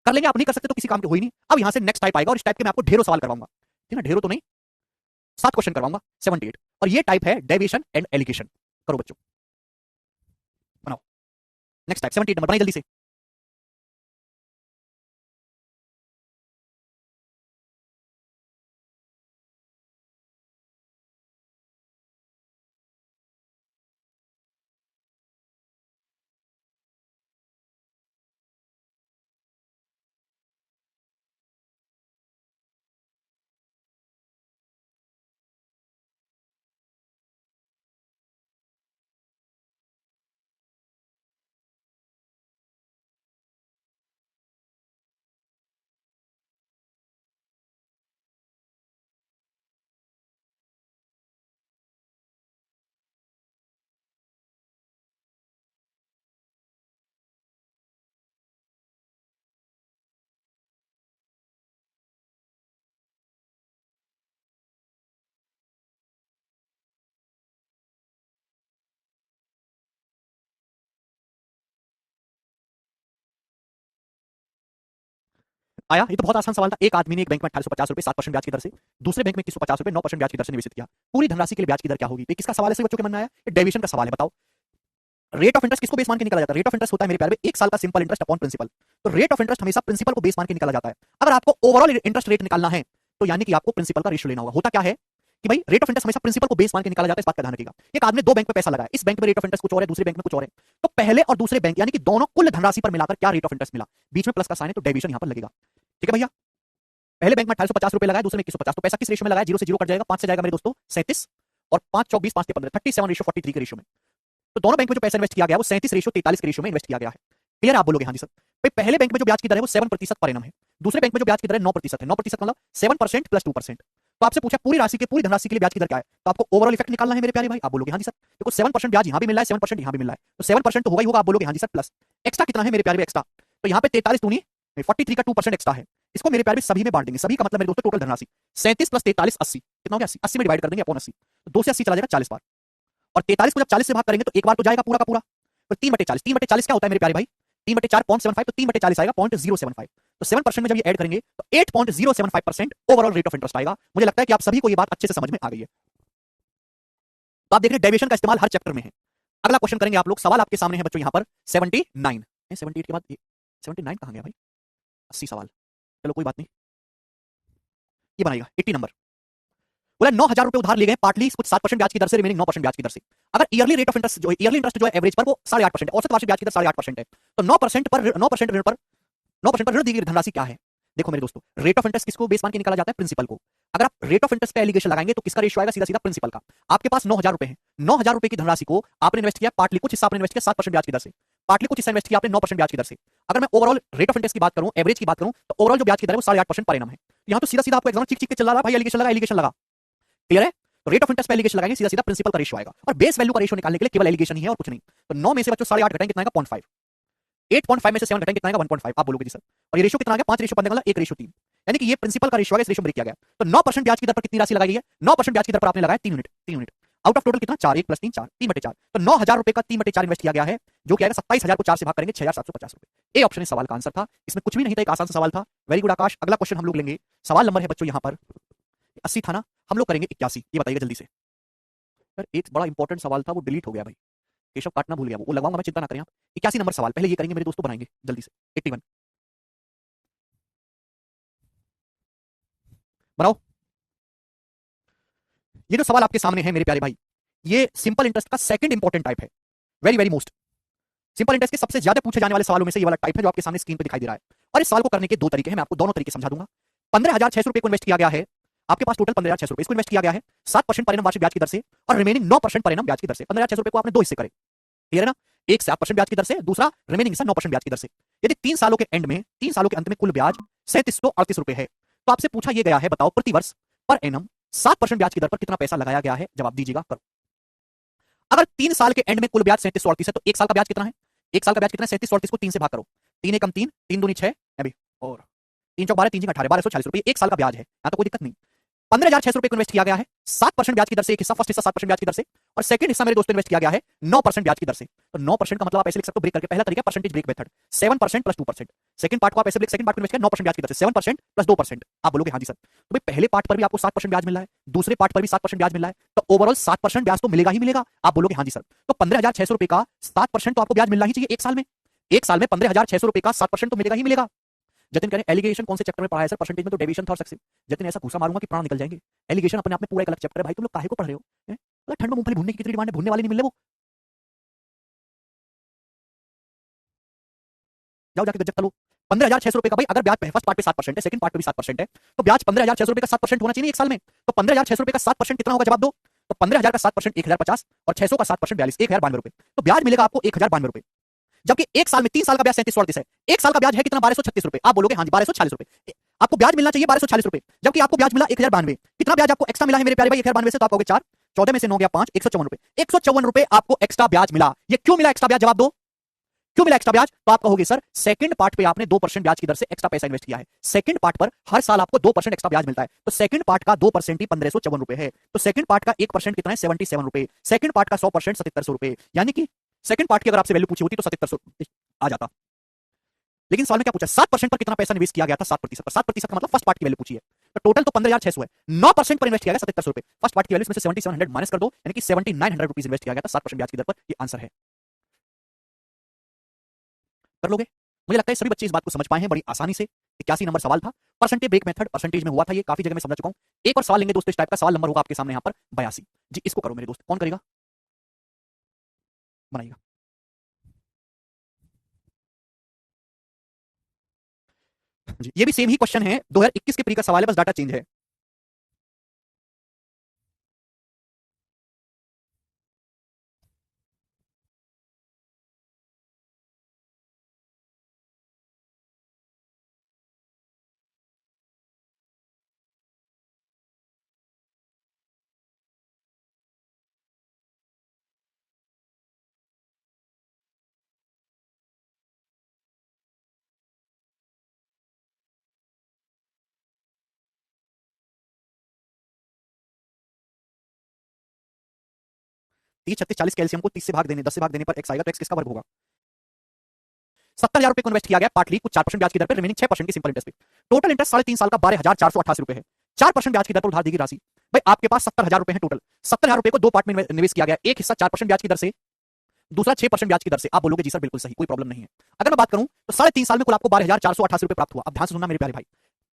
कर लेंगे, आप नहीं कर सकते तो किसी काम के हो ही नहीं। अब यहां से नेक्स्ट टाइप आएगा और इस टाइप के मैं आपको ढेरों सवाल करवाऊंगा, ठीक है ना? ढेरों तो नहीं, 7 क्वेश्चन करवाऊंगा, 78, और ये टाइप है डेविएशन एंड एलिगेशन। करो बच्चों, बनाओ नेक्स्ट टाइप 78 नंबर, बनाइए जल्दी से। आया? ये तो बहुत आसान सवाल था। एक आदमी ने एक बैंक में 1850 रुपए 7% ब्याज की दर से, दूसरे बैंक में 2150 रुपए 9% ब्याज की दर से निवेशित किया। पूरी धनराशि के लिए ब्याज की दर क्या होगी? तो किसका सवाल है सभी बच्चों के मन में आया? ये डेविएशन का सवाल है। बताओ रेट ऑफ इंटरेस्ट किसको बेस मान के निकाला जाता है? रेट ऑफ इंटरेस्ट होता है मेरे प्यारे में 1 साल का सिंपल इंटरेस्ट अपॉन प्रिंसिपल। तो रेट ऑफ इंटरेस्ट हमेशा प्रिंसिपल को बेस मान के निकाला जाता है। अगर आपको ओवरऑल इंटरेस्ट रेट निकालना है तो यानी कि आपको प्रिंसिपल का रेशियो लेना होगा। होता क्या है कि भाई रेट ऑफ इंटरेस्ट हमेशा प्रिंसिपल को बेस मान के निकाला जाता है, इस बात का ध्यान रखिएगा। एक आदमी ने 2 बैंक में पैसा लगाया, इस बैंक में रेट ऑफ इंटरेस्ट कुछ और है, दूसरे बैंक में कुछ और है, तो पहले और दूसरे बैंक यानी कि दोनों कुल धनराशि पर मिलाकर क्या रेट ऑफ इंटरेस्ट मिला, बीच में प्लस का साइन है तो डेविएशन यहां पर लगेगा। ठीक है भैया? पहले बैंक में 1850 रुपए लगाया, दूसरे में 2150, तो पैसा किस रेशियो में लगाया? 0 से 0 कट जाएगा, 5 से जाएगा मेरे दोस्तों 37, और 5 चौक 20 5 से 15, 37:43 के रेशियो में। तो दोनों बैंक में जो पैसा इन्वेस्ट किया गया वो 37:43 के रेशियो में इन्वेस्ट किया गया है। क्लियर? आप बोलोगे हाँ जी सर। भाई पहले बैंक में जो ब्याज की दर है वो 7% पर एनम है, दूसरे बैंक में जो ब्याज की दर है 9% है। 9% मतलब 7% प्लस 2%। तो आपसे पूछा पूरी राशि के, पूरी धनराशि के लिए ब्याज की दर क्या है, तो आपको ओवरऑल इफेक्ट निकालना है मेरे प्यारे भाई। आप बोलोगे हाँ जी सर। देखो 7% ब्याज यहां भी मिल रहा है, 7% यहां भी मिल रहा है, तो 7% तो होगा ही होगा। आप बोलोगे हाँ जी सर। प्लस एक्स्ट्रा कितना है मेरे प्यारे भाई? एक्स्ट्रा तो यहाँ पे 43 दूनी 43 का 2% एक्स्ट्रा है, इसको मेरे प्यारे में सभी में बांट देंगे। सभी का मतलब मेरे दोस्तों टोटल धनराशि 37 प्लस 43 80, कितना हो गया? 80 में डिवाइड कर देंगे अपॉन 80, तो 2 से 80 चला जाएगा 40 बार, और 43 को जब 40 से भाग करेंगे तो एक बार तो जाएगा पूरा का पूरा। तो 3/40, 3/40 क्या होता है मेरे प्यारे भाई? 3/4 0.75, तो 3/40 आएगा 0.075, तो 7% में जब ये ऐड करेंगे तो 8.075% ओवरऑल रेट ऑफ इंटरेस्ट आएगा। मुझे लगता है कि आप सभी को ये बात अच्छे से समझ में आ गई है। तो आप देख रहे हैं डेविएशन का इस्तेमाल हर चैप्टर में है। अगला क्वेश्चन करेंगे आप लोग। सवाल आपके सामने है बच्चों यहाँ पर 79, 78 के बाद 79 कहां गया भाई? 80 सवाल, चलो कोई बात नहीं, ये बनाएगा 80 नंबर। बोला 9,000 रुपए उधार ले गए पार्टली कुछ 7% ब्याज की दर से, रिमेनिंग 9% ब्याज की दर से। अगर ईयरली रेट ऑफ इंटरेस्ट जो ईयरली इंटरेस्ट जो है एवरेज पर वो 8.5% है, औसत वार्षिक ब्याज की दर 8.5% है, तो 9% पर 9% पर ऋण दी गई धनराशि क्या है? देखो मेरे दोस्तों, रेट ऑफ इंटरेस्ट किसको बेस मान के निकाला जाता है? प्रिंसिपल को। अगर आप रेट ऑफ इंटरेस्ट पे एलिगेशन लगाएंगे तो किसका रेशियो आएगा? सीधा सीधा प्रिंसिपल का। आपके पास 9,000 रुपए है, 9,000 रुपए की धनराशि को आपने इन्वेस्ट किया पार्टली, कुछ हिस्सा आपने इन्वेस्ट किया 7% ब्याज की दर से, पार्टली कुछ हिस्सा इन्वेस्ट किया आपने 9% ब्याज की दर से। अगर मैं ओवरऑल रेट ऑफ इंटरेस्ट की बात करूं, एवरेज की बात करूं, तो ओवरऑल जो ब्याज की दर है वो 8.5% पर एनम है। यहाँ तो सीधा सीधा आपको एग्जाम चिक चिक के चल रहा है भाई, एलिगेशन लगा, एलिगेशन लगा। क्लियर है? तो रेट ऑफ इंटरेस्ट पे एलिगेशन लगाएंगे, सीधा सीधा प्रिंसिपल का रेशियो आएगा, और बेस वैल्यू का रेशियो निकालने के लिए केवल एलिगेशन ही है और कुछ नहीं। तो 9 में से बच्चों 8.5 घटाएंगे कितना आएगा? 0.5। 8.5 में से 7 घटाएंगे कितना आएगा? 1.5। आप बोलोगे जी सर, और ये रेशियो कितना आ गया? 5 रेशियो 15 1 रेशियो 3, यानी कि ये प्रिंसिपल का रेशियो है, इस रेशियो में ब्रेक किया गया। तो 9% ब्याज की दर पर कितनी राशि लगाई गई है? 9% ब्याज की दर पर आपने लगाया 3 unit, 3 unit out of total कितना? 4, 1 + 3 4, 3/4। तो 9,000 रुपए का 3/4 इन्वेस्ट किया गया है, जो कि आएगा 27,000 को 4 से भाग करेंगे 6,750 रुपए। ए ऑप्शन इस सवाल का आंसर था, इसमें कुछ भी नहीं था, एक आसान सा सवाल था। वेरी गुड आकाश। अगला क्वेश्चन हम लोग लेंगे, सवाल नंबर है बच्चों यहाँ पर 80 था ना, हम लोग करेंगे 81। ये बताइएगा जल्दी से। सर एक बड़ा इंपॉर्टेंट सवाल था, वो डिलीट हो गया भाई, केशव काटना भूल गया, वो लगाऊंगा मैं, चिंता ना करें आप। 81 नंबर सवाल, पहले ये करेंगे मेरे दोस्तों, बनाएंगे जल्दी से। 81 बनाओ। ये जो सवाल आपके सामने है मेरे प्यारे भाई, ये सिंपल इंटरेस्ट का सेकंड इंपॉर्टेंट टाइप है, very very most. Simple interest के सबसे ज्यादा पूछे जाने वाले सवालों में से ये वाला टाइप है जो आपके सामने स्क्रीन पर दिखाई दे रहा है। और इस सवाल को करने के दो तरीके हैं, मैं आपको दोनों तरीके समझा दूंगा। 15,600 रुपए को इन्वेस्ट किया गया है, आपके पास टोटल 15,600 रुपए, इसको इन्वेस्ट किया गया है 7% पर एनम वार्षिक ब्याज की दर से, और रिमेनिंग 9% पर एनम ब्याज की दर से। 15,600 रुपए को आपने दो हिस्से करे, क्लियर है ना? एक 7% ब्याज की दर से, दूसरा रिमेनिंग हिस्सा 9% ब्याज की दर से। यदि 3 सालों के एंड में, 3 सालों के अंत में कुल ब्याज 3738 रुपए है, तो आपसे पूछा यह गया है, बताओ प्रति वर्ष पर एनम 7% ब्याज की दर पर कितना पैसा लगाया गया है? जवाब दीजिएगा, करो। अगर 3 साल के एंड में कुल ब्याज 3738 है, तो 1 साल का ब्याज कितना है? 1 साल का ब्याज कितना है? 3738 को 3 से भाग करो, 3 एकम 3, 3 दूनी 6 अभी, और 3 चौक 12, 3 18, 1240 रुपए, 1 साल का ब्याज है, यहाँ तो कोई दिक्कत नहीं। 15,600 रुपए को इन्वेस्ट किया गया है 7% ब्याज की दर से, एक हिस्सा, फर्स्ट हिस्सा 7% ब्याज की दर से, और सेकंड हिस्सा मेरे दोस्तों इन्वेस्ट किया गया है 9% ब्याज की दर से। तो 9% का मतलब आप ऐसे लिख सकते हो ब्रेक करके, पहला तरीका percentage break method, 7% + 2%। Second part को आप ऐसे लिख, सेकंड पार्ट को इन्वेस्ट किया 9% ब्याज की दर से, 7% + 2%। आप बोलोगे हाँ जी सर, तो भाई पहले पार्ट पर भी आपको 7% ब्याज मिल रहा है, दूसरे पार्ट पर भी 7% ब्याज मिल रहा है, तो ओवरऑल 7% ब्याज तो मिलेगा ही मिलेगा। आप बोलोगे हाँ जी सर, तो 15,600 रुपए का 7% तो आपको ब्याज मिलना ही चाहिए एक साल में। एक साल में 15,600 रुपए का 7% तो मिलेगा ही मिलेगा। जतिन कह रहे हैं एलिगेशन कौन से चैप्टर में पढ़ा है सर? परसेंटेज में तो डेविएशन था और सक्सेस। जतिन ऐसा घुसा मारूंगा कि प्राण निकल जाएंगे। एलिगेशन अपने आप में पूरा एक अलग चैप्टर है भाई, तुम लोग काहे को पढ़ रहे हो? मतलब ठंड में मूंगफली भूनने की कितनी डिमांड है, भूनने वाले नहीं मिल रहे वो। जाओ जाके गज्जब तलो। 15,600 रुपए का भाई, अगर ब्याज फर्स्ट पार्ट पे 7% है, सेकंड पार्ट पे भी 7% है, तो ब्याज 15,600 रुपए का 7% होना चाहिए एक साल में। तो 15,600 रुपए का 7% कितना होगा? जवाब दो। तो 15,000 का 7% 1,050, और 600 का 7% 42, 1,092 रुपए। तो ब्याज मिलेगा आपको 1,092 रुपए। जबकि एक साल में, 3 साल का ब्याज 3738 है, एक साल का ब्याज है कितना? 1236 रुपए। आप बोलोगे हाँ जी 1240 रुपए आपको ब्याज मिलना चाहिए, 1240 रुपए, जबकि आपको ब्याज मिला 1,092। कितना ब्याज आपको एक्स्ट्रा मिला है मेरे प्यारे भाई 1,092 से? तो आप कहोगे 4, 14 में से 9 गया 5, 154 रुपए। 154 रुपए आपको एक्स्ट्रा ब्याज मिला। ये क्यों मिला एक्स्ट्रा ब्याज? जवाब दो, क्यों मिला एक्स्ट्रा ब्याज? तो आप कहोगे सर सेकंड पार्ट पे आपने 2% ब्याज की दर से एक्स्ट्रा पैसा इन्वेस्ट किया है। सेकंड पार्ट पर हर साल आपको 2% एक्स्ट्रा ब्याज मिलता है, तो सेकंड पार्ट का 2% ही 1,554 रुपए है। तो सेकंड पार्ट का 1% कितना है? 77 रुपए। सेकंड पार्ट का 100% 7700 रुपए, यानी कि सेकंड पार्ट की अगर आपसे वैल्यू पूछी होती तो 7700 आ जाता। लेकिन सवाल में क्या पूछा? 7% पर कितना पैसा निवेश किया गया था? 7% पर। 7% का मतलब फर्स्ट पार्ट की वैल्यू पूछी है, तो टोटल तो 15,600 है, 9% पर इन्वेस्ट किया गया 7700 रुपए। फर्स्ट पार्ट की वैल्यू में से 7700 माइनस कर दो, यानी कि 7900 रुपीज इन्वेस्ट किया गया था 7% ब्याज की दर पर। ये आंसर है, कर लोगे? मुझे लगता है सभी बच्चे इस बात को समझ पाए हैं बड़ी आसानी से। 81 नंबर सवाल था, परसेंटेज ब्रेक मेथड, परसेंटेज में हुआ था, ये काफी जगह में समझा चुका हूं। एक और सवाल लेंगे दोस्तों इस टाइप का, सवाल नंबर होगा आपके सामने यहाँ पर 82 जी। इसको करो मेरे दोस्त, कौन करेगा? बनाइएगा। जी ये भी सेम ही क्वेश्चन है, 2021 के प्री का सवाल है, बस डाटा चेंज है। 30, 36, 40 कैल्शियम को 30 से भाग देने, 10 से भाग देने पर एक्स आएगा, तो एक्स किसका वर्ग होगा? 70,000 रुपए को इन्वेस्ट किया गया पार्टली कुछ 4% ब्याज की दर पर, रिमेनिंग 6% की सिंपल इंटरेस्ट पे। टोटल इंटरेस्ट 3.5 साल का 12,488 रुपए है। 4% ब्याज की दर पर उधार दी गई राशि। भाई आपके पास 70,000 रुपए है टोटल, 70,000 रुपए को दो पार्ट में निवेश किया गया, एक हिस्सा 4% ब्याज की दर से, दूसरा 6% ब्याज की दर से। आप बोलोगे जी सर बिल्कुल सही, कोई प्रॉब्लम नहीं है। अगर मैं बात करूं तो 3.5 साल में कुल आपको 12,488 रुपए प्राप्त हुआ। अब ध्यान से सुनना मेरे प्यारे भाई,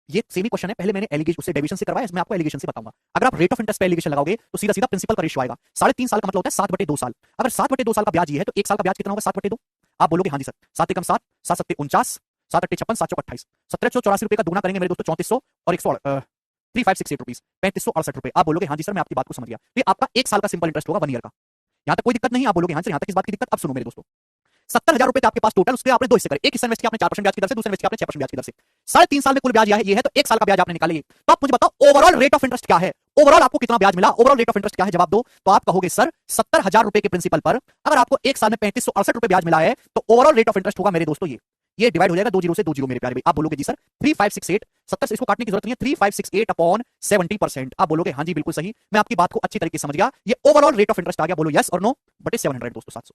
ये सेमी क्वेश्चन है, पहले मैंने एलिगेशन उससे डेविएशन से करवाया, इसमें आपको एलिगेशन से बताऊंगा। अगर आप रेट ऑफ इंटरेस्ट पे एलिगेशन लगाओगे तो सीधा सीधा प्रिंसिपल का रेशियो आएगा। 3.5 साल का मतलब होता है 7/2 साल। अगर 7/2 साल का ब्याज ये है, तो एक साल का ब्याज कितना होगा? 7/2। आप बोलोगे हाँ जी सर, 7 एकम 7, 7 सत्ते 49, 7 अट्ठे 56, 7 चौक 28, 1,784 रुपए का दुगना करेंगे मेरे दोस्तों 3400, और 3568 रुपीज, 3568 रुपए। आप बोलोगे हाँ जी सर मैं आपकी बात को समझ गया। ये आपका एक साल का सिंपल इंटरेस्ट होगा 1 ईयर का। यहां तक कोई दिक्कत नहीं। आप बोलोगे हाँ सर यहां तक इस बात की दिक्कत? अब सुनो मेरे दोस्तों, ₹70,000 थे आपके पास टोटल, उसके आपने दो हिस्से करे, एक हिस्सा इन्वेस्ट किया आपने 4% ब्याज की दर से, दूसरा इन्वेस्ट किया आपने 6% ब्याज की दर से। 3.5 साल में कुल ब्याज ये है, तो 1 साल का ब्याज आपने निकाले। तो आप मुझे बताओ ओवरऑल रेट ऑफ इंटरेस्ट क्या है, ओवरऑल आपको कितना ब्याज मिला, ओवरऑल रेट ऑफ इंटरेस्ट क्या है, जवाब दो। तो आप कहोगे सर ₹70,000 के प्रिंसिपल पर अगर आपको 1 साल में ₹3568 ब्याज मिला है, तो ओवरऑल रेट ऑफ इंटरेस्ट होगा मेरे दोस्तों ये डिवाइड हो जाएगा 2 जीरो से 2 जीरो मेरे प्यारे भाई। आप बोलोगे जी सर 3568, 70 से इसको काटने की जरूरत नहीं है, 3568 अपॉन 70%। आप बोलोगे हाँ जी बिल्कुल सही, मैं आपकी बात को अच्छी तरीके से समझ गया, ये ओवरऑल रेट ऑफ इंटरेस्ट आ गया। बोलो यस और नो, बटे 700 दोस्तों, 700,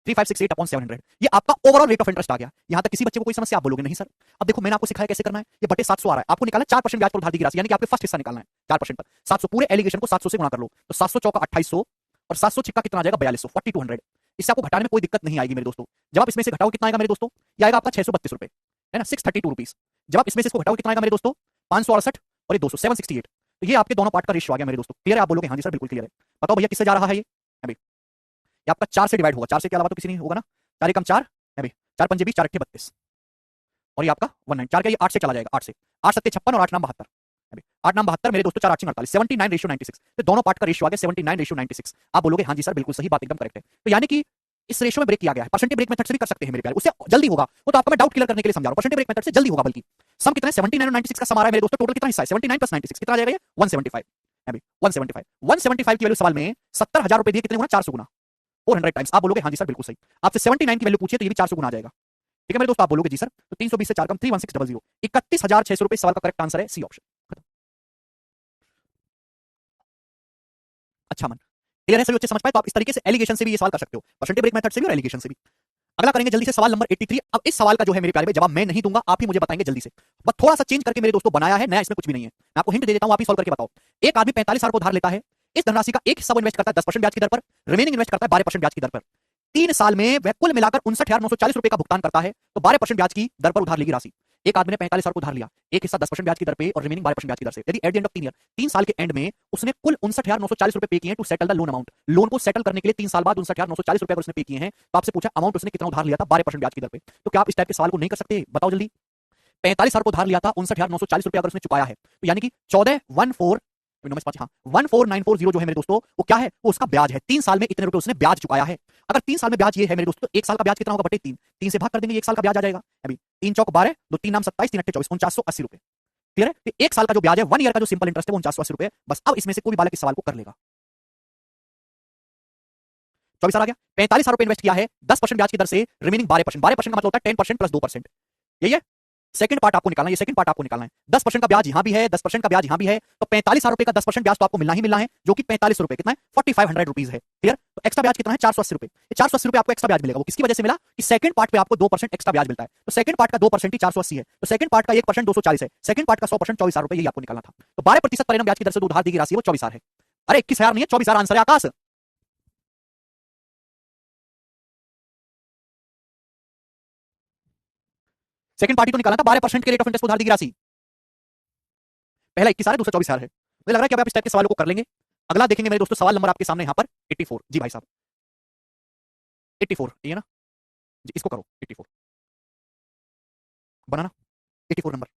3568 अपॉन 700, ये आपका ओवरऑल रेट ऑफ इंटरेस्ट आ गया। यहां तक किसी बच्चे को कोई समस्या? आप बोलोगे नहीं सर। अब देखो मैंने आपको सिखाया कैसे करना है, ये बटे 700 आ रहा है, आपको निकालना 4% ब्याज पर उधार दी गई राशि, यानी कि आपके फर्स्ट हिस्सा निकालना है 4% पर 700, पूरे एलिगेशन को 700 से गुणा कर लो, तो 700 चौका 2800 और 700 छिक्का कितना आ जाएगा 4200, 4200। इससे आपको घटाने में कोई दिक्कत नहीं आएगी मेरे दोस्तों। जब आप इसमें से घटाओ कितना आएगा मेरे दोस्तों, ये आएगा आपका 632 रुपए, है ना, 632 रुपीज। जब आप इसमें से इसको घटाओ कितना आएगा मेरे दोस्तों, 568 और ये 200, 768। तो ये आपके दोनों पार्ट का रेशियो आ गया मेरे दोस्तों। क्लियर है? आप बोलोगे हाँ जी सर बिल्कुल क्लियर है। बताओ भैया किससे जा रहा है ये? अभी ये आपका 4 से डिवाइड होगा, 4 से के अलावा तो किसी नहीं होगा ना, 4 एकम 4, अभी 4 पंजे 20, 4 अट्ठे 32 और ये आपका 19, 4 का ये 8 से चला जाएगा, 8 से 8 सत्ते 56 और 8 नाम 72, अभी 8 नाम 72 मेरे दोस्तों, 4 8 48, 79:96। तो दोनों पार्ट का रेशियो आ गया 79:96। आप बोलोगे हाँ जी सर बिल्कुल सही, बात एकदम करेक्ट है। तो यानी कि इस रेशियो में ब्रेक किया गया है। परसेंटेज ब्रेक मेथड से भी कर सकते हैं मेरे प्यारे, उससे जल्दी होगा, वो तो आपका मैं डाउट क्लियर करने के लिए समझा रहा हूं। परसेंटेज ब्रेक मेथड से जल्दी होगा, बल्कि सम कितना है 79 और 96 का सम आ रहा है मेरे दोस्तों। टोटल कितना हिस्सा है 79 प्लस 96 कितना आ जाएगा ये 175, अभी 175 की वैल्यू सवाल में 70,000 रुपए दिए, कितने गुना 400 गुना 400 टाइम्स। आप बोलोगे हाँ जी सर बिल्कुल सही। आपसे 79 की वैल्यू पूछिए तो ये भी 400 गुना आ जाएगा। ठीक है मेरे दोस्तों, आप बोलोगे जी सर तो 320 से 4 कम 31600, 31,600 रुपए सवाल का करेक्ट आंसर है, सी ऑप्शन। अच्छा मन क्लियर है, सभी बच्चे समझ पाए? तो आप इस तरीके से एलिगेशन से भी ये सवाल कर सकते हो, परसेंटेज ब्रेक मेथड से भी और एलिगेशन से भी। अगला करेंगे जल्दी से सवाल नंबर 83। अब इस सवाल का जो है मेरे प्यारे भाई जवाब मैं नहीं दूंगा, आप ही मुझे बताएंगे जल्दी से। बस थोड़ा सा चेंज करके मेरे दोस्तों बनाया है, नया इसमें कुछ भी नहीं है। मैं आपको हिंट दे देता हूं, आप ही सॉल्व करके बताओ। एक आदमी 45,000 को उधार लेता है, इस धनराशि का एक हिस्सा वो इन्वेस्ट करता है 10% ब्याज की दर पर, रिमेनिंग इन्वेस्ट करता है 12% ब्याज की दर पर। 3 साल में वह कुल मिलाकर 59,940 रुपए का भुगतान करता है, तो 12% ब्याज की दर पर उधार लेगी राशि। एक आदमी ने 45,000 को उधार लिया, एक हिस्सा 10% ब्याज की दर पे और रिमेनिंग 12% ब्याज की दर से। यदि at the end of 3 year, 3 साल के एंड में उसने कुल 59,940 रुपए पे किए हैं to settle the loan amount. Loan को सेटल करने के लिए 3 साल बाद 59,940 रुपए अगर उसने पे किए हैं, तो आपसे पूछा अमाउंट उसने कितना उधार लिया था 12% ब्याज की दर पे। तो क्या आप इस टाइप के सवाल को नहीं कर सकते? बताओ जल्दी। 45,000 को उधार लिया था, 59,940 रुपए अगर उसने चुकाया है, तो यानी कि 14,940 जो है मेरे दोस्तों, वो क्या है? वो उसका ब्याज है। 3 साल में इतने रुपए उसने ब्याज चुकाया है। अगर 3 साल में ब्याज ये है मेरे दोस्तों, तो 1 साल का ब्याज कितना होगा बटे 3, 3 से भाग कर देंगे, 1 साल का ब्याज आ जाएगा। अभी 3 चौक 12, 2 3 नाम 27, 3 अट्ठे 24, 4980 रुपए। क्लियर है? तो 1 साल का जो ब्याज है, 1 ईयर का जो सिंपल इंटरेस्ट है वो 4980 रुपए। बस अब इसमें से कोई भी बालक इस सवाल को कर लेगा। 24 आ गया। 45,000 रुपए इन्वेस्ट किया है 10% ब्याज की दर से, रिमेनिंग 12%। 12% का मतलब होता है 10% प्लस 2%। यही है सेकंड पार्ट आपको निकालना है, ये सेकंड पार्ट आपको निकालना है। 10% का ब्याज यहां भी है, 10% का ब्याज यहां भी है, तो 45,000 रुपए का 10% ब्याज तो आपको मिलना ही मिलना है, जो कि 45 रुपए कितना है 4500 रुपीज है। क्लियर? तो एक्स्ट्रा ब्याज कितना है 480 रुपए। ये 480 रुपए आपको एक्स्ट्रा ब्याज मिलेगा, वो किसकी वजह से मिला कि सेकंड पार्ट पे आपको 2% एक्स्ट्रा ब्याज मिलता है। तो सेकंड पार्ट का 2% ही 480 है, तो सेकंड पार्ट का 1% 240 है, सेकंड पार्ट का 100% 24,000 रुपए, यही आपको निकालना था। तो 12% पर एनम ब्याज की दर से उधार दी गई राशि है वो 24,000 है। अरे 21,000 नहीं है, 24,000 आंसर है आकाश। सेकंड पार्टी तो निकालना था 12% के रेट ऑफ इंटरेस्ट उधार दी गई राशि। पहला 21,000 है, दूसरा 24,000 है। मुझे लग रहा है कि अब आप इस टाइप के सवालों को कर लेंगे। अगला देखेंगे मेरे दोस्तों, सवाल नंबर आपके सामने यहाँ पर 84। जी भाई साहब 84 ये ना जी, इसको करो 84 बनाना, 84 नंबर।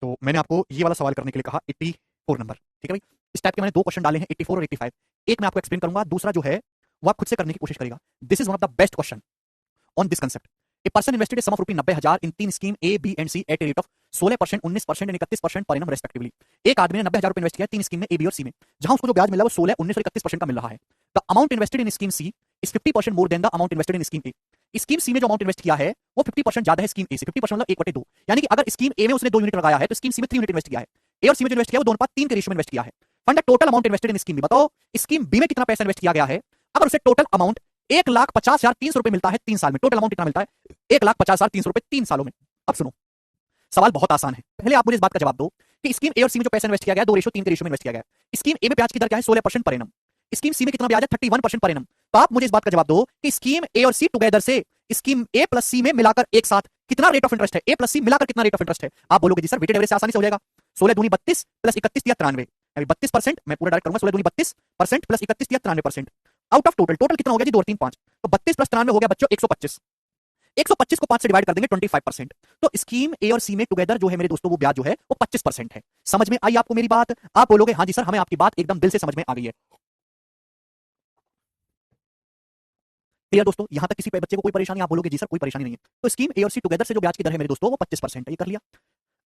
तो मैंने आपको ये वाला सवाल करने के लिए कहा 84 नंबर, ठीक है भाई। इस टाइप के मैंने दो क्वेश्चन डाले हैं 84 और 85। एक मैं आपको एक्सप्लेन करूंगा, दूसरा जो है वो आप खुद से करने की कोशिश करेगा। This is one of the best question on this concept. A person invested a sum of rupee 90,000 in तीन scheme A B and C at a rate of 16%, 19% and 31% per annum respectively. एक आदमी ने 90,000 रुपए invest किया तीन scheme में A B और सी में, जहां उसको जो ब्याज मिला वो 16, 19 और 31% का मिल रहा है। The amount invested in scheme C is 50% more than the amount invested in scheme A. Scheme C में जो अमाउंट इन्वेस्ट किया है वो 50% ज्यादा है स्कीम ए से। 50% मतलब 1/2, यानी कि अगर स्कीम ए में उसने 2 यूनिट लगाया है तो स्कीम सी में 3 यूनिट इन्वेस्ट किया है। ए और सी में जो इन्वेस्ट किया वो 2:3 के रेशियो में इन्वेस्ट किया है। Find the total amount invested in scheme B. बताओ स्कीम बी में कितना पैसा इन्वेस्ट किया गया है। अगर उसे टोटल अमाउंट 1,50,300 रुपए मिलता है 3 साल में, टोटल अमाउंट कितना मिलता है 1,50,300 रुपए 3 सालों में। अब सुनो, सवाल बहुत आसान है। पहले आप मुझे इस बात का जवाब दो कि स्कीम ए और सी में जो पैसा इन्वेस्ट किया गया 2:3 के रेशियो में इन्वेस्ट किया गया। स्कीम ए में ब्याज की दर क्या है 16% पर एनम। स्कीम सी में कितना ब्याज है 31% पर एनम। तो आप मुझे इस बात का जवाब दो कि स्कीम ए और सी टुगेदर से स्कीम ए प्लस सी में मिलाकर एक साथ कितना रेट ऑफ इंटरेस्ट है, ए प्लस सी मिलाकर कितना रेट ऑफ इंटरेस्ट है। आप बोलोगे जी सर वेटेड एवरेज से आसानी से हो जाएगा। 16 दूनी 32 प्लस 31 दिया 93, 32%। मैं पूरा डायरेक्ट करूंगा, 16 दूनी 32% प्लस 31 दिया 93%। आउट ऑफ टोटल, टोटल कितना हो गया जी 2 और 3 5, तो 32 प्लस 93 हो गया बच्चों 125। 125 को 5 से डिवाइड कर देंगे 25%। तो स्कीम ए और सी में टुगेदर जो है मेरे दोस्तों वो ब्याज जो है वो 25% है। समझ में आई आपको मेरी बात? आप बोलोगे हाँ जी सर हमें आपकी बात एकदम दिल से समझ में आ गई है। क्लियर दोस्तों, यहां तक किसी बच्चे को कोई परेशानी? आप बोलोगे जी सर कोई परेशानी नहीं है। तो स्कीम ए और सी टुगेदर से जो ब्याज की दर है मेरे दोस्तों वो 25% है। ये कर लिया।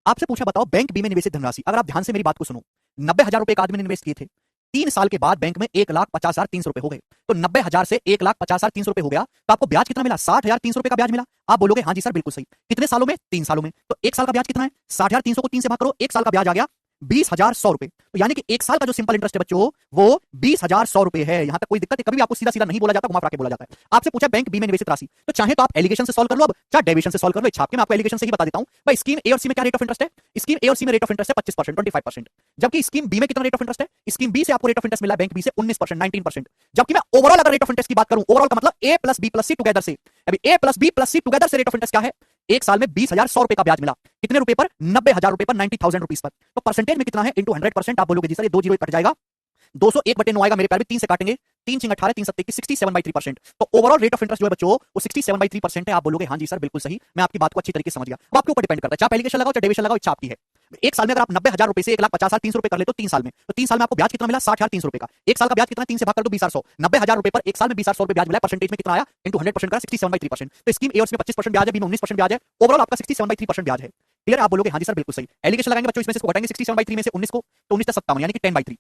आपसे पूछा बताओ बैंक बी में निवेशित धनराशि, अगर आप ध्यान से मेरी बात को सुनो, 90,000 रुपए एक आदमी ने इन्वेस्ट किए थे, 3 साल के बाद बैंक में 1,50,300 रुपए हो गए। तो 90,000 से 1,50,300 रुपए हो गया, तो आपको ब्याज कितना मिला 60,300 रुपए का ब्याज मिला। आप बोलोगे हाँ जी सर बिल्कुल सही। कितने सालों में? 3 सालों में। तो एक साल का ब्याज कितना है 60,300 को 3 से भाग करो, एक साल का ब्याज आ गया 20,100 रुपए। तो यानी कि एक साल का जो सिंपल इंटरेस्ट है बच्चों वो 20,100 रुपए है। यहां तक कोई दिक्कत है? कभी भी आपको सीधा सीधा नहीं बोला जाता, घुमा फिरा के बोला जाता है। आपसे पूछा बैंक बी में निवेशित राशि, तो चाहे तो आप एलिगेशन से सॉल्व कर लो, अब चाहे डेविएशन से सॉल्व कर लो। छाप के मैं आपको एलिगेशन से ही बता देता हूं भाई। स्कीम ए और सी में क्या रेट ऑफ इंटरेस्ट है? स्कीम ए और सी में रेट ऑफ इंटरेस्ट है 25%, 25%। जबकि स्कीम बी में कितना रेट ऑफ इंटरेस्ट है? स्कीम बी से आपको रेट ऑफ इंटरेस्ट मिला बैंक बी से 19%, 19%। जबकि मैं ओवरऑल अगर रेट ऑफ इंटरेस्ट की बात करूं, ओवरऑल का मतलब A plus B plus C together से, अभी A plus B plus C together से रेट ऑफ इंटरेस्ट क्या है? एक साल में 20,100 रुपए का ब्याज मिला। कितने रुपए पर? 90,000 रुपए पर, 90,000 रुपीज पर। तो परसेंटेज में कितना है इंटू 100%। आप बोलोगे जी सर ये 2 जीरो कट जाएगा, 201/9 आएगा मेरे प्यारे, 3 से काटेंगे, 3 × 18 3 7 67/3%। तो ओवरऑल रेट ऑफ इंटरेस्ट जो है बच्चों वो 67/3% है। आप बोलोगे हाँ जी सर बिल्कुल सही, मैं आपकी बात को अच्छी तरीके से समझ गया। अब आपके ऊपर डिपेंड करता है, चाहे एलिगेशन लगाओ चाहे डेविएशन लगाओ, इच्छा आपकी है। एक साल में अगर आप 90,000 रुपए से 1,50,300 रुपए कर ले तो 3 साल में, तो 3 साल में आपको ब्याज कितना मिला 60,300 रुपए का। एक साल का ब्याज कितना 3 से भाग कर दो 20,100, 90,000 रुपए पर एक साल में 20,100 रुपए ब्याज मिला। परसेंटेज में कितना आया इंटू 100% का 67/3%। तो स्कीम ए और सी में 25% ब्याज है, बी में 19% ब्याज है, ओवरऑल आपका 67/3% ब्याज है। क्लियर? आप बोलोगे हाँ जी सर बिल्कुल सही। एलिगेशन लगाएंगे बच्चों, इसमें से इसको घटाएंगे 67/3 में से 19 को, तो 19 57 यानी कि 10/3।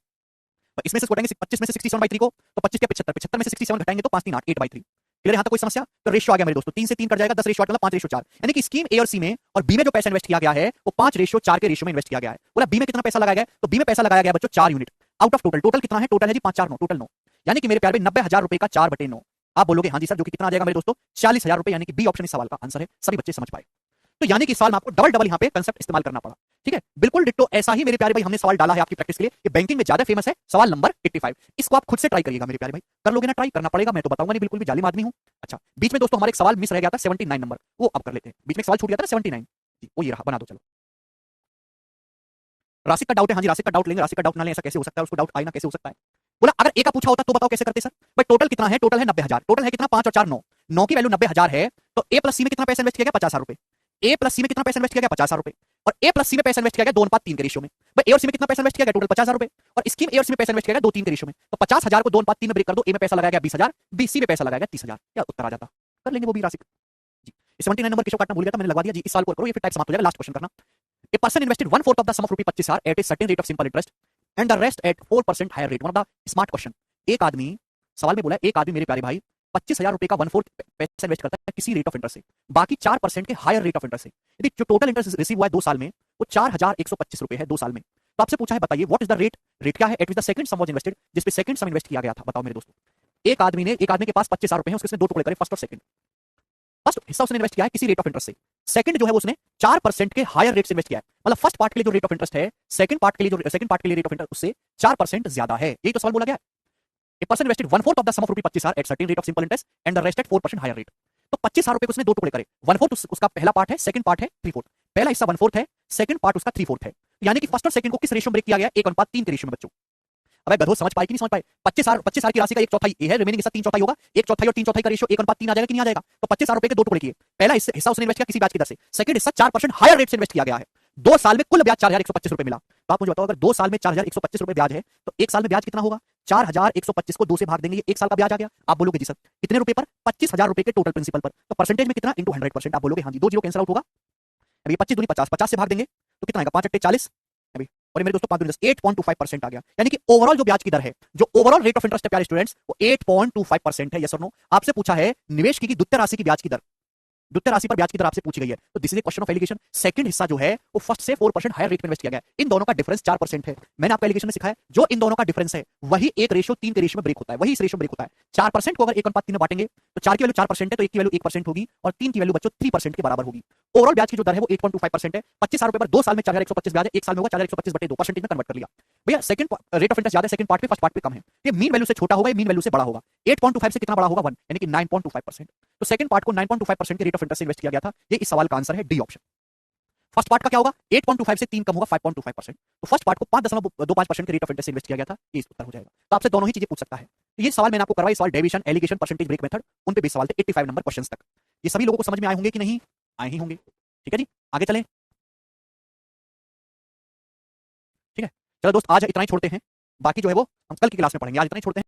इसमें से घटाएंगे 25 में से 67/3 को, तो 25 के 75, 75 में से 67 घटाएंगे तो 5 3 8 8/3। क्लियर? यहां तक कोई समस्या? तो रेशियो आ गया मेरे दोस्तों, 3 से 3 कट जाएगा, 10 रेशियो 8 मतलब 5:4। यानी कि स्कीम ए और सी में और बी में जो पैसा इन्वेस्ट किया गया है वो 5:4 के रेशियो में इन्वेस्ट किया गया है। बोला बी में कितना पैसा लगाया गया? तो बी में पैसा लगाया गया बच्चों 4 unit out of total. Total कितना है? टोटल है जी 5 4 9, टोटल 9। यानी कि मेरे प्यारे 90,000 रुपए का 4/9। आप बोलोगे हाँ जी सर जो कि कितना आ जाएगा मेरे दोस्तों 40,000 रुपए, यानी कि बी ऑप्शन इस सवाल का आंसर है। सभी बच्चे समझ पाए? तो यानी कि सवाल में आपको डबल यहाँ पे कंसेप्ट इस्तेमाल करना पड़ा। ठीक है, बिल्कुल डिट्टो ऐसा ही मेरे प्यारे भाई हमने सवाल डाला है आपकी प्रैक्टिस के लिए। ये बैंकिंग में ज्यादा फेमस है सवाल नंबर 85। इसको आप खुद से ट्राई करिएगा मेरे प्यारे भाई। कर लोगे ना ट्राई? करना पड़ेगा, मैं तो बताऊंगा नहीं, बिल्कुल भी जालिम आदमी हूं। अच्छा, बीच में दोस्तों हमारे एक सवाल मिस रह गया था 79 नंबर, वो अब कर लेते हैं। बीच में एक सवाल छूट गया था 79 जी, वो ये रहा, बना दो चलो। राशि का डाउट है, हाँ जी राशि का डाउट लेंगे। राशि का डाउट ना लें ऐसा कैसे हो सकता है? उसको डाउट आए ना कैसे हो सकता है? बोला अगर ए का पूछा होता तो बताओ कैसे करते सर? भाई टोटल कितना है? टोटल है 90,000। टोटल है कितना? 5 और 4 9, 9 की वैल्यू 90,000 है। तो ए प्लस सी में कितना पैसा इन्वेस्ट किया गया? 50,000 रुपए। ए प्लस सी में कितना पैसा इन्वेस्ट किया गया? 50,000 रुपए। और ए प्लस सी में पैसा इन्वेस्ट किया गया 2:3 के रेशियो में। भाई ए और सी में कितना पैसा इन्वेस्ट किया गया? टोटल 50,000 रुपए। और स्कीम ए और सी में पैसा इन्वेस्ट किया गया 2:3 के रेशियो में। तो 50,000 को 2:3 में ब्रेक कर दो, ए में पैसा लगाया गया 20,000, बी सी में पैसा लगाया गया 30,000। क्या उत्तर आ जाता? कर लेंगे वो भी राशि जी। 79 नंबर केशव काटना भूल गया था, मैंने लगवा दिया जी। इस साल को करो, ये फिर टाइप समाप्त हो जाएगा। लास्ट क्वेश्चन करना। A person invested 1/4 of the sum of rupee 25,000 at a certain rate of simple interest and the rest at 4% higher rate. One of the smart question. एक आदमी, सवाल में बोला एक आदमी मेरे प्यारे भाई 25,000 रुपए का 1/4 पैसा इन्वेस्ट करता है किसी रेट ऑफ इंटरेस्ट से, बाकी 4% के हायर रेट ऑफ इंटरेस्ट से। यदि जो टोटल इंटरेस्ट रिसीव हुआ है 2 साल में वो 4,125 रुपए है 2 साल में। तो आपसे पूछा है बताइए what is the rate? Rate क्या है eight which the second some was invested, जिस पे सेकंड सम इन्वेस्ट किया गया था। बताओ मेरे दोस्तों, एक आदमी के पास 25,000 रुपए हैं, उसके 2 टुकड़े करे, फर्स्ट और सेकंड। फर्स्ट हिस्सा उसने इन्वेस्ट किया है किसी रेट ऑफ इंटरेस्ट से, सेकंड जो है उसने 4% के हायर रेट से इन्वेस्ट किया है। मतलब फर्स्ट पार्ट के लिए जो रेट ऑफ इंटरेस्ट है, सेकंड पार्ट के लिए रेट ऑफ इंटरेस्ट उससे 4% ज्यादा है। यही तो सवाल बोला गया है। A person invested 1/4 of the sum of rupee 25,000 at certain rate of simple interest and the rest at 4% higher rate। तो 25,000 रुपए को उसने 2 टुकड़े करे। 1/4 उसका पहला पार्ट है, सेकंड पार्ट है 3/4। पहला हिस्सा 1/4 है, सेकंड पार्ट उसका 3/4 है। यानी कि फर्स्ट और सेकंड को किस रेशियो में ब्रेक किया गया? 1:3 के रेशियो में बच्चों। अब गधो समझ पाए कि नहीं समझ पाए? 25,000 की राशि का 1/4 ए है, रिमेनिंग हिस्सा 3/4 होगा। 1/4 और 3/4 का रेशियो 1:3 आ जाएगा कि नहीं आ जाएगा? तो 25,000 रुपए के 2 टुकड़े किए। पहला हिस्सा उसने इन्वेस्ट किया किसी ब्याज की दर से, सेकंड हिस्सा 4% हायर रेट से इन्वेस्ट किया गया है। 2 साल में कुल ब्याज 4125 रुपए मिला। तो आप मुझे बताओ, अगर 2 साल में 4125 रुपए ब्याज है तो 1 साल में ब्याज कितना होगा? 4125 को 2 से भाग देंगे, ये 1 साल का ब्याज आ गया। आप बोलोगे जी सर कितने रुपए पर? 25,000 रुपए के टोटल प्रिंसिपल पर। तो परसेंटेज में कितना? इंटू 100%। आप बोलोगे हाँ जी, 2 जीरो कैंसिल आउट होगा। अभी 25 दूनी 50, 50 से भाग देंगे तो कितना आएगा? 5 अट्टे 40। अभी और ये मेरे दोस्तों 5 दूनी 10, 8.25% आ गया। यानी कि ओवरऑल जो ब्याज की दर है, जो ओवरऑल रेट ऑफ इंटरेस्ट है प्यारे स्टूडेंट्स, वो 8.25% है। यस और नो? आपसे पूछा है निवेश की द्वितीय राशि की ब्याज की दर, द्वितीय राशि पर ब्याज की दर आपसे पूछी गई है। तो this is a question of allegation. Second हिस्सा जो है वो फर्स्ट से 4% हायर रेट पे इन्वेस्ट किया गया है। इन दोनों का डिफरेंस 4% है। मैंने आपको एलिगेशन में सिखाया जो इन दोनों का डिफरेंस है वही 1:3 के रेशियो में ब्रेक होता है, वही इस रेशियो में ब्रेक होता है। 4% को अगर 1:3 में बांटेंगे तो 4 की वैल्यू 4% है, तो 1 की वैल्यू 1% होगी और 3 की वैल्यू बच्चों 3% के बराबर होगी। ओवरऑल ब्याज की जो दर है वो 8.25% है। 25,000 रुपए पर 2 साल में 4125 ब्याज है, 1 साल में होगा 4125 बटे 2, परसेंटेज में कन्वर्ट कर लिया। भैया सेकंड रेट ऑफ इंटरेस्ट ज्यादा है सेकंड पार्ट पे, फर्स्ट पार्ट पे कम है। ये मीन वैल्यू से छोटा होगा, मीन वैल्यू से बड़ा होगा। 8.25 से कितना बड़ा होगा? 1, यानी कि 9.25%। तो सेकंड पार्ट को 9.25% के रेट ऑफ इंटरेस्ट से इन्वेस्ट किया गया था। ये इस सवाल का आंसर है डी ऑप्शन। फर्स्ट पार्ट का क्या होगा? 8.25 से 3 कम होगा 5.25%। तो फर्स्ट पार्ट को 5.25% के रेट ऑफ इंटरेस्ट से इन्वेस्ट किया गया था, ये इस उत्तर हो जाएगा। तो आपसे दोनों ही चीजें पूछ सकता है। तो ये सवाल मैंने आपको करवाया, सवाल deviation, allegation, percentage break method, उन पे बेस सवाल थे 85 नंबर क्वेश्चंस तक। ये सभी लोगों को समझ में आए होंगे कि नहीं? आए ही होंगे। ठीक है जी, आगे चलें। ठीक है, चलो दोस्त आज इतना ही छोड़ते हैं, बाकी जो है वो हम कल की क्लास में पढ़ेंगे। आज इतना ही छोड़ते हैं।